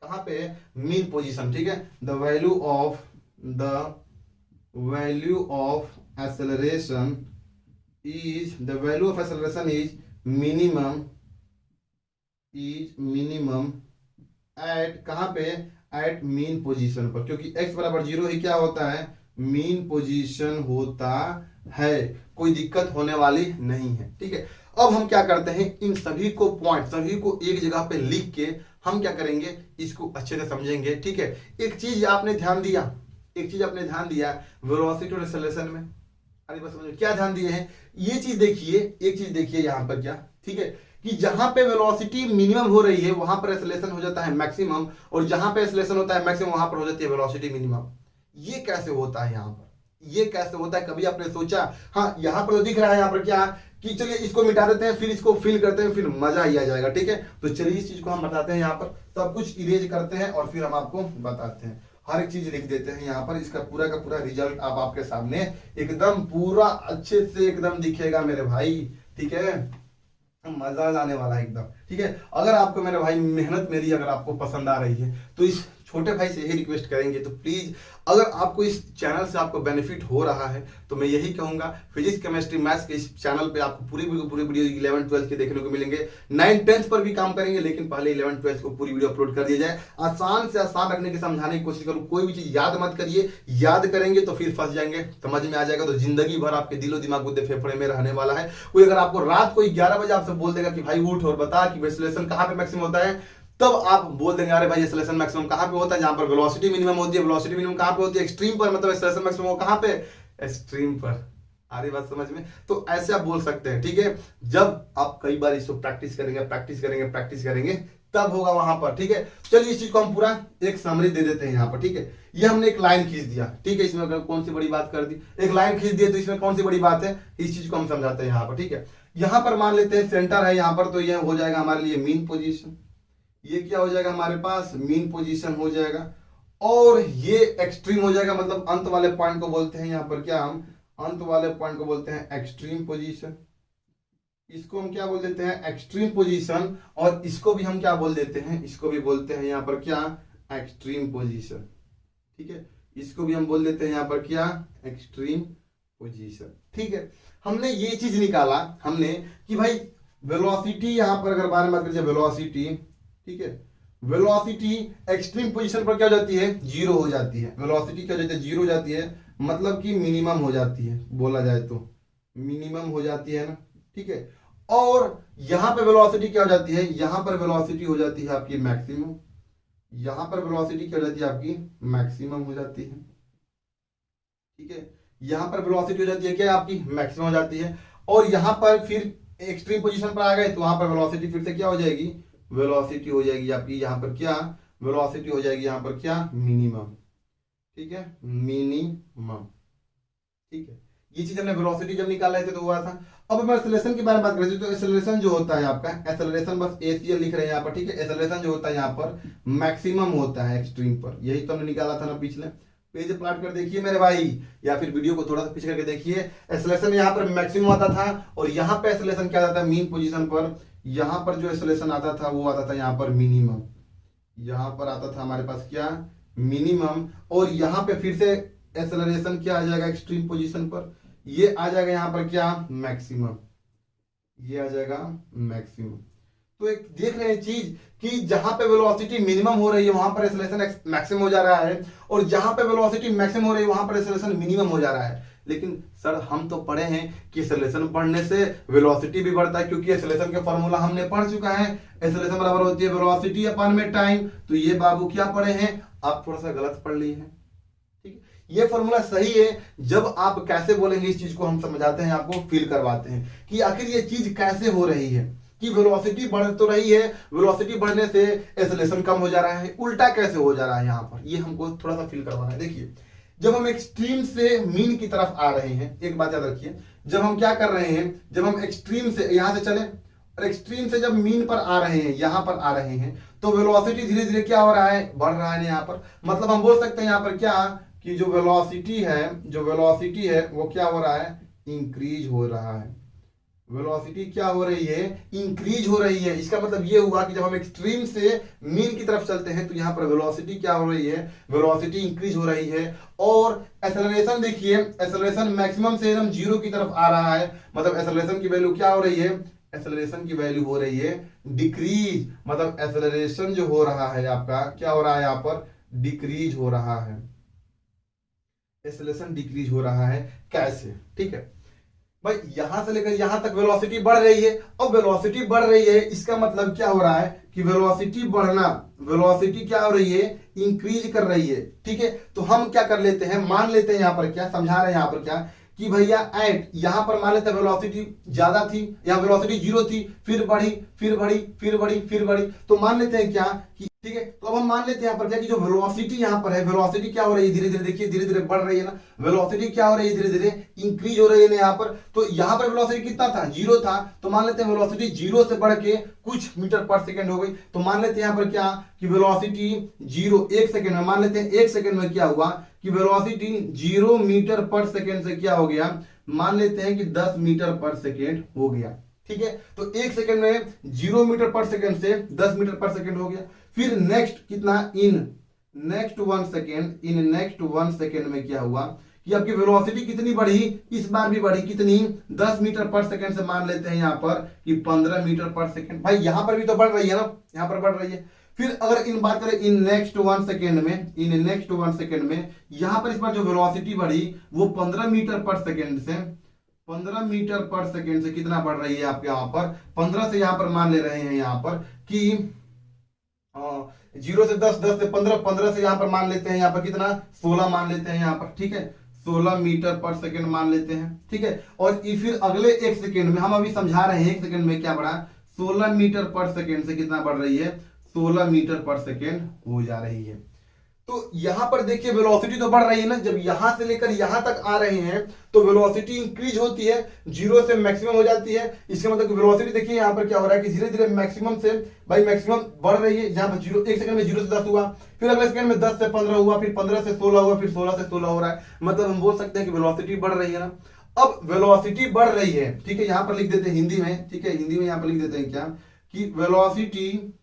कहां पे, मीन पोजीशन। ठीक है, the value of acceleration is minimum at कहां पे, एट मीन पोजीशन पर, क्योंकि x बराबर 0 ही क्या होता है, मीन पोजीशन होता है, कोई दिक्कत होने वाली नहीं है। ठीक है, अब हम क्या करते हैं, इन सभी को पॉइंट सभी को एक जगह पे लिख के हम क्या करेंगे, इसको अच्छे से समझेंगे। ठीक है, एक चीज आपने ध्यान दिया वेलोसिटी और एक्सेलरेशन में, अरे बस समझो क्या ध्यान दिए हैं, ये चीज देखिए, एक चीज देखिए यहाँ पर क्या, ठीक है, कि जहां पे वेलोसिटी मिनिमम हो रही है वहां पर एक्सेलरेशन हो जाता है मैक्सिमम, और जहां पे एक्सेलरेशन होता है मैक्सिमम वहां पर हो जाती है वेलोसिटी मिनिमम। ये कैसे होता है यहाँ पर, ये कैसे होता है, कभी आपने सोचा, हाँ यहाँ पर तो दिख रहा है, यहाँ पर क्या कि चलिए इसको मिटा देते हैं फिर इसको फिल करते हैं, फिर मजा ही आ जाएगा। ठीक है, तो चलिए इस चीज को हम बताते हैं, यहाँ पर सब कुछ इरेज करते हैं और फिर हम आपको बताते हैं, हर एक चीज लिख देते हैं यहाँ पर, इसका पूरा का पूरा रिजल्ट आप आपके सामने एकदम पूरा अच्छे से एकदम दिखेगा मेरे भाई। ठीक है, मजा आने वाला है एकदम। ठीक है, अगर आपको मेरे भाई मेहनत मेरी अगर आपको पसंद आ रही है तो इस छोटे भाई से यही रिक्वेस्ट करेंगे, तो प्लीज अगर आपको इस चैनल से आपको बेनिफिट हो रहा है तो मैं यही कहूंगा, फिजिक्स केमिस्ट्री मैथ्स के इस चैनल पे आपको पूरी वीडियो 11 12 के देखने को मिलेंगे, 9 10 पर भी काम करेंगे, लेकिन पहले 11 12 को पूरी वीडियो अपलोड कर दिया जाए। आसान से आसान रखने की समझाने की कोशिश करूँ, कोई भी चीज याद मत करिए, याद करेंगे तो फिर फंस जाएंगे, समझ में आ जाएगा तो जिंदगी भर आपके दिलो दिमाग गुद्दे फेफड़े में रहने वाला है। कोई अगर आपको रात को 11 बजे आपसे बोल देगा कि भाई उठ और बता कि एक्सेलरेशन कहां पे मैक्सिमम होता है, तब आप बोल देंगे अरे भाई एक्सेलरेशन मैक्सिमम कहां पे होता है, जहां पर वेलोसिटी मिनिमम होती है, वेलोसिटी मिनिमम कहां पे होती है, एक्सट्रीम पर, मतलब एक्सेलरेशन मैक्सिमम कहां पे, एक्सट्रीम पर। आ रही बात समझ में, तो ऐसे आप बोल सकते हैं। ठीक है, जब आप कई बार इसको प्रैक्टिस करेंगे तब होगा वहां पर, ठीक है। चलिए इस चीज को हम पूरा एक समरी दे देते हैं यहाँ पर, ठीक है। ये हमने एक लाइन खींच दिया, ठीक है, इसमें अगर कौन सी बड़ी बात कर दी, एक लाइन खींच दिया तो इसमें कौन सी बड़ी बात है, इस चीज को हम समझाते हैं यहाँ पर, ठीक है। यहाँ पर मान लेते हैं सेंटर है यहाँ पर, तो ये हो जाएगा हमारे लिए मीन पोजीशन, ये क्या हो जाएगा हमारे पास, मीन पोजीशन हो जाएगा। और ये एक्सट्रीम हो जाएगा, मतलब अंत वाले पॉइंट को बोलते हैं यहाँ पर क्या, हम अंत वाले पॉइंट को बोलते हैं एक्सट्रीम पोजीशन। इसको हम क्या बोल देते हैं, एक्सट्रीम पोजीशन। और इसको भी हम क्या बोल देते हैं, इसको भी बोलते हैं यहाँ पर क्या, एक्सट्रीम पोजीशन, ठीक है। इसको भी हम बोल देते हैं यहाँ पर क्या, एक्सट्रीम पोजीशन, ठीक है। हमने ये चीज निकाला हमने कि भाई वेलोसिटी यहाँ पर अगर बारे में बात करें, वेलोसिटी, ठीक है, वेलोसिटी एक्सट्रीम पोजीशन पर क्या हो जाती है, जीरो हो जाती है। वेलोसिटी क्या हो जाती है, जीरो हो जाती है, मतलब कि मिनिमम हो जाती है, बोला जाए तो मिनिमम हो जाती है ना, ठीक है। और यहां पर वेलोसिटी क्या हो जाती है, यहां पर वेलोसिटी हो जाती है आपकी मैक्सिमम, यहां पर वेलोसिटी क्या हो जाती है आपकी मैक्सिमम हो जाती है, ठीक है। यहां पर वेलोसिटी हो जाती है क्या, आपकी मैक्सिमम हो जाती है। और यहां पर फिर एक्सट्रीम पोजीशन पर आ गए तो वहां पर वेलोसिटी फिर से क्या हो जाएगी, वेलोसिटी हो जाएगी आपकी यहाँ पर क्या, वेलोसिटी हो जाएगी यहाँ पर क्या, मिनिमम, ठीक है, मिनिमम, ठीक है। ये चीज हमने वेलोसिटी जब निकाल रहे थे तो हुआ था। अब हम एक्सेलरेशन के बारे में बात करें तो एक्सेलरेशन जो होता है आपका, एक्सेलरेशन बस एसीएल लिख रहे हैं यहाँ पर, ठीक है। एक्सेलरेशन जो होता है यहाँ पर मैक्सिमम होता है एक्सट्रीम पर, यही तो हमने निकाला था ना पिछले पेज प्लॉट कर देखिए मेरे भाई, या फिर वीडियो को थोड़ा सा पीछे करके देखिए। एक्सेलरेशन यहाँ पर मैक्सिमम आता था और यहाँ पे एक्सेलरेशन क्या आता था, मीन पोजीशन पर यहाँ पर जो एक्सेलरेशन आता था वो आता था यहाँ पर मिनिमम, यहाँ पर आता था हमारे पास क्या, मिनिमम। और यहाँ पे फिर से एक्सेलरेशन क्या आ जाएगा एक्सट्रीम पोजीशन पर, ये आ जाएगा यहाँ पर क्या, मैक्सिमम, ये आ जाएगा मैक्सिमम। तो एक देख रहे हैं चीज कि जहां पे वेलोसिटी मिनिमम हो रही है वहां पर एक्सेलरेशन मैक्सिमम हो जा रहा है, और जहां पे वेलोसिटी मैक्सिमम हो रही है वहां पर एक्सेलरेशन मिनिमम हो जा रहा है। लेकिन सर हम तो पढ़े हैं कि एक्सेलरेशन बढ़ने से वेलोसिटी भी बढ़ता है, क्योंकि एक्सेलरेशन का फॉर्मूला हमने पढ़ चुका है, एक्सेलरेशन बराबर होती है वेलोसिटी अपॉन में टाइम। तो ये बाबू क्या पढ़े हैं, आप थोड़ा सा गलत पढ़ लिए हैं, ठीक है। ये फॉर्मूला सही है, जब आप कैसे बोलेंगे इस चीज को हम समझाते हैं, आपको फील करवाते हैं कि आखिर ये चीज कैसे हो रही है, कि वेलोसिटी बढ़ तो रही है, वेलोसिटी बढ़ने से एक्सेलरेशन कम हो जा रहा है, उल्टा कैसे हो जा रहा है यहाँ पर, ये हमको थोड़ा सा फील करवाना है। देखिए जब हम एक्सट्रीम से मीन की तरफ आ रहे हैं, एक बात याद रखिए, जब हम क्या कर रहे हैं, जब हम एक्सट्रीम से यहां से चले और एक्सट्रीम से जब मीन पर आ रहे हैं, यहां पर आ रहे हैं, तो वेलोसिटी धीरे धीरे क्या हो रहा है, बढ़ रहा है यहाँ पर। मतलब हम बोल सकते हैं यहाँ पर क्या, कि जो वेलोसिटी है वो क्या हो रहा है, इंक्रीज हो रहा है। वेलोसिटी क्या हो रही है, इंक्रीज हो रही है। इसका मतलब ये हुआ कि जब हम एक्सट्रीम से मीन की तरफ चलते हैं तो यहाँ पर वेलोसिटी क्या हो रही है, वेलोसिटी इंक्रीज हो रही है। और एक्सेलरेशन देखिए, एक्सेलरेशन मैक्सिमम से एकदम जीरो की तरफ आ रहा है, मतलब एक्सेलरेशन की वैल्यू क्या हो रही है, एक्सेलरेशन की वैल्यू हो रही है डिक्रीज। मतलब एक्सेलरेशन जो हो रहा है आपका क्या हो रहा है, यहाँ पर डिक्रीज हो रहा है, एक्सेलरेशन डिक्रीज हो रहा है। कैसे, ठीक है भाई, यहां से लेकर यहां तक वेलोसिटी बढ़ रही है। अब वेलोसिटी बढ़ रही है, इसका मतलब क्या हो रहा है कि वेलोसिटी बढ़ना, वेलोसिटी क्या हो रही है, इंक्रीज कर रही है, ठीक है। तो हम क्या कर लेते हैं, मान लेते हैं यहाँ पर क्या समझा रहे हैं, यहाँ पर क्या कि भैया एट, यहां पर मान लेते हैं वेलोसिटी ज्यादा थी, यहाँ वेलोसिटी जीरो थी, फिर बढ़ी, फिर बढ़ी, फिर बढ़ी, फिर बढ़ी। तो मान लेते हैं क्या कि ठीक है, तो अब हम मान लेते हैं यहाँ पर क्या कि जो वेलोसिटी यहाँ पर है, वेलोसिटी क्या हो रही है, धीरे धीरे देखिए धीरे धीरे बढ़ रही है ना, वेलोसिटी क्या हो रही है, धीरे धीरे इंक्रीज हो रही है ना यहाँ पर। तो यहाँ पर वेलोसिटी कितना था, जीरो था, तो मान लेते हैं वेलोसिटी जीरो से बढ़ के कुछ मीटर पर सेकंड हो गई। तो मान लेते हैं यहाँ पर क्या कि वेलोसिटी जीरो, एक सेकंड में, मान लेते हैं एक सेकंड में क्या हुआ कि वेलोसिटी 0 मीटर पर सेकंड से क्या हो गया, मान लेते हैं कि 10 मीटर पर सेकंड हो गया, ठीक है। तो एक सेकंड में 0 मीटर पर सेकंड से 10 मीटर पर सेकंड हो गया। फिर नेक्स्ट कितना, in next 1 second, in next 1 second में क्या हुआ कि आपकी वेलोसिटी कितनी बढ़ी, इस बार भी बढ़ी, कितनी, 10 मीटर पर सेकंड से मान लेते हैं यहाँ पर कि 15 मीटर पर सेकंड। भाई यहां पर भी तो बढ़ रही है ना, यहां पर बढ़ रही है। फिर अगर इन बात करें इन नेक्स्ट 1 सेकंड में, इन नेक्स्ट 1 सेकंड में यहां पर इस बार जो वेलोसिटी बढ़ी वो 15 मीटर पर सेकंड से, 15 मीटर पर सेकंड से कितना बढ़ रही है आपके यहाँ पर, 15 से यहाँ पर मान ले रहे हैं यहाँ पर कि 0 से 10, 10 से 15, 15 से यहाँ पर मान लेते हैं यहाँ पर कितना, 16 मान लेते हैं यहाँ पर, ठीक है, 16 मीटर पर सेकंड मान लेते हैं, ठीक है। और फिर अगले एक सेकंड में हम अभी समझा रहे हैं, एक सेकंड में क्या बढ़ा, 16 मीटर पर सेकंड से कितना बढ़ रही है, 16 मीटर पर सेकेंड हो जा रही है। तो यहां पर देखिए वेलोसिटी तो बढ़ रही है ना, जब यहां से लेकर यहां तक आ रहे हैं तो वेलोसिटी इंक्रीज होती है, जीरो से मैक्सिमम हो जाती है। इसका मतलब कि वेलोसिटी देखिए यहां पर क्या हो रहा है कि धीरे धीरे मैक्सिमम से भाई मैक्सिमम बढ़ रही है। जहां पर जीरो, एक सेकंड में 0 से 10 हुआ, फिर अगले सेकंड में 10 से 15 हुआ, फिर 15 से 16 हुआ, फिर 16 से 16 हो रहा है। मतलब हम बोल सकते हैं कि वेलोसिटी बढ़ रही है ना। अब वेलोसिटी बढ़ रही है, ठीक है, यहां पर लिख देते हैं हिंदी में, ठीक है, हिंदी में यहां पर लिख देते हैं क्या कि वेलोसिटी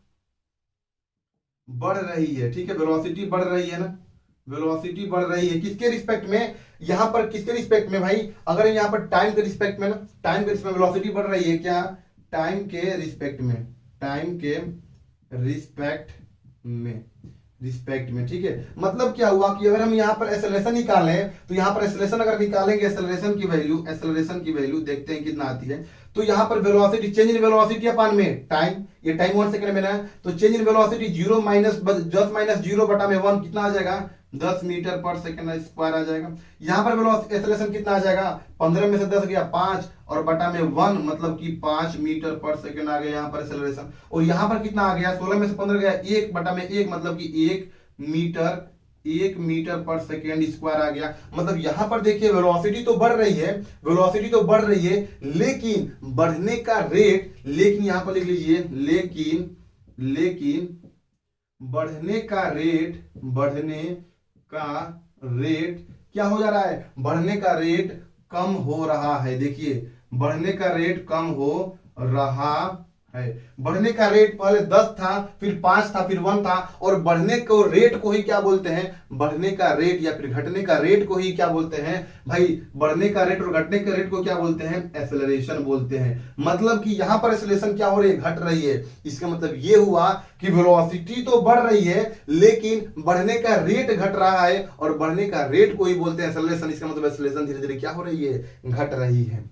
बढ़ रही है, ठीक है, वेलोसिटी बढ़ रही है ना, वेलोसिटी बढ़ रही है किसके रिस्पेक्ट में, यहां पर किसके रिस्पेक्ट में भाई, अगर यहां पर टाइम के रिस्पेक्ट में ना, टाइम के रिस्पेक्ट में वेलोसिटी बढ़ रही है क्या, टाइम के रिस्पेक्ट में, टाइम के रिस्पेक्ट में, रिस्पेक्ट में, ठीक है। मतलब क्या हुआ कि अगर हम यहां पर एक्सेलरेशन निकालें तो यहां पर एक्सेलरेशन अगर निकालेंगे, एक्सेलरेशन की वैल्यू देखते हैं कितना आती है। तो यहां पर वेलोसिटी, चेंज इन वेलोसिटी अपान में टाइम, ये टाइम 1 सेकंड में ना, तो चेंज इन वेलोसिटी 0 माइनस 0 बटा में 1 कितना आ जाएगा, 10 मीटर पर सेकंड स्क्वायर आ जाएगा। यहां पर वेलोसिटी एक्सेलरेशन कितना आ जाएगा, 15 में से 10 गया 5 और बटा में 1 मतलब कि 5 मीटर पर सेकंड आ गया यहां पर एक्सेलरेशन। और यहां पर कितना आ गया, 16 में से 15 गया 1 बटा में 1 मतलब कि 1 मीटर पर सेकेंड स्क्वायर आ गया। मतलब यहां पर देखिए वेलोसिटी तो बढ़ रही है, वेलोसिटी तो बढ़ रही है, लेकिन बढ़ने का रेट, लेकिन यहां पर लिख लीजिए लेकिन बढ़ने का रेट क्या हो जा रहा है, बढ़ने का रेट कम हो रहा है। देखिए बढ़ने का रेट कम हो रहा है। बढ़ने का रेट पहले 10 था, फिर 5 था, फिर 1 था, और बढ़ने को रेट को ही क्या बोलते हैं, बढ़ने का रेट या फिर घटने का रेट को ही क्या बोलते हैं भाई, बढ़ने का रेट और घटने के रेट को क्या बोलते हैं, एक्सेलरेशन बोलते हैं। मतलब कि यहां पर एक्सेलरेशन क्या हो रही है, घट रही है। इसका मतलब ये हुआ कि वेलोसिटी तो बढ़ रही है लेकिन बढ़ने का रेट घट रहा है, और बढ़ने का रेट को ही बोलते हैं एक्सेलरेशन। इसका मतलब एक्सेलरेशन धीरे धीरे क्या हो रही है, घट रही है।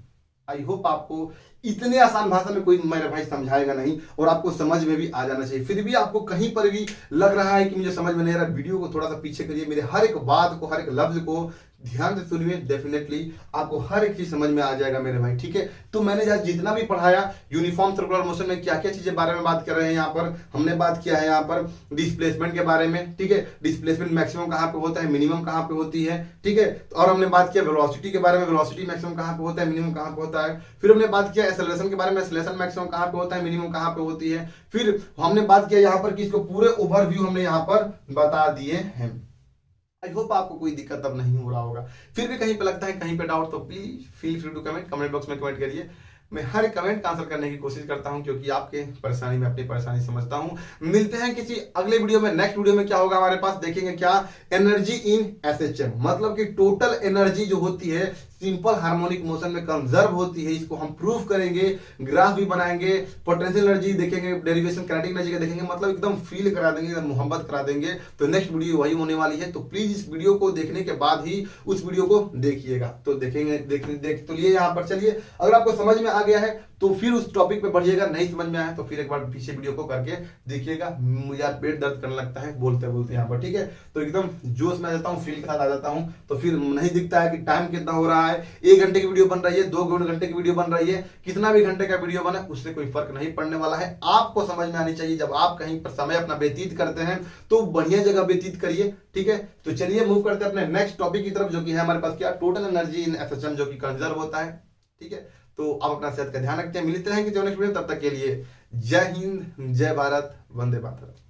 आई होप आपको इतने आसान भाषा में कोई मेरा भाई समझाएगा नहीं और आपको समझ में भी आ जाना चाहिए। फिर भी आपको कहीं पर भी लग रहा है कि मुझे समझ में नहीं आ रहा, वीडियो को थोड़ा सा पीछे करिए, मेरे हर एक बात को, हर एक लफ्ज को ध्यान से सुनिए, डेफिनेटली आपको हर एक चीज समझ में आ जाएगा मेरे भाई, ठीक है। तो मैंने जितना भी पढ़ाया, यूनिफॉर्म सर्कुलर मोशन में क्या क्या चीजें बारे में बात कर रहे हैं, यहाँ पर हमने बात किया है यहाँ पर डिस्प्लेसमेंट के बारे में, ठीक है, डिस्प्लेसमेंट मैक्सिमम कहाँ पे होता है, मिनिमम कहाँ पे होती है, ठीक है। और हमने बात किया वेलोसिटी के बारे में, वेलोसिटी मैक्सिमम कहाँ पे होता है, मिनिमम कहाँ पे होता है। फिर हमने बात किया एक्सेलरेशन के बारे में, एक्सेलरेशन मैक्सिमम कहाँ पे होता है, मिनिमम कहाँ पे होती है। फिर हमने बात किया यहाँ पर कि इसको पूरे ओवरव्यू हमने यहाँ पर बता दिए हैं। आई होप आपको कोई दिक्कत अब नहीं हो रहा होगा। फिर भी कहीं पे लगता है, कहीं पे डाउट, तो please feel free to comment box में कमेंट करिए। मैं हर कमेंट का आंसर करने की कोशिश करता हूं, क्योंकि आपके परेशानी में अपनी परेशानी समझता हूं। मिलते हैं किसी अगले वीडियो में। नेक्स्ट वीडियो में क्या होगा हमारे पास, देखेंगे क्या, एनर्जी इन एसएचएम, मतलब कि टोटल एनर्जी जो होती है सिंपल हार्मोनिक मोशन में कंजर्व होती है, इसको हम प्रूव करेंगे, ग्राफ भी बनाएंगे, पोटेंशियल एनर्जी देखेंगे, डेरिवेशन काइनेटिक एनर्जी का देखेंगे, मतलब एकदम फील करा देंगे, एकदम मोहब्बत करा देंगे। तो नेक्स्ट वीडियो वही होने वाली है, तो प्लीज इस वीडियो को देखने के बाद ही उस वीडियो को देखिएगा। तो देखेंगे, देख तो लिए यहाँ पर। चलिए, अगर आपको समझ में आ गया है तो फिर उस टॉपिक पे बढ़िएगा, नहीं समझ में आया तो फिर एक बार पीछे वीडियो को करके देखिएगा। मुझे यार पेट दर्द करने लगता है बोलते बोलते यहाँ पर, ठीक है। तो एकदम जोश में आ जाता हूँ, फील के साथ आ जाता हूँ, तो फिर नहीं दिखता है कि टाइम कितना हो रहा है। 1 घंटे की वीडियो बन रही है, 2 घंटे की वीडियो बन रही है, कितना भी घंटे का वीडियो बना उससे कोई फर्क नहीं पड़ने वाला है। आपको समझ में आनी चाहिए, जब आप कहीं पर समय अपना व्यतीत करते हैं तो बढ़िया जगह व्यतीत करिए, ठीक है। तो चलिए मूव करते हैं अपने नेक्स्ट टॉपिक की तरफ, जो कि है हमारे पास क्या, टोटल एनर्जी इन एसएचएम, जो कि कंजर्व होता है, ठीक है। तो आप अपना सेहत का ध्यान रखते हैं। मिलते हैं कि नेक्स्ट वीडियो, तब तक के लिए जय हिंद, जय भारत, वंदे मातरम।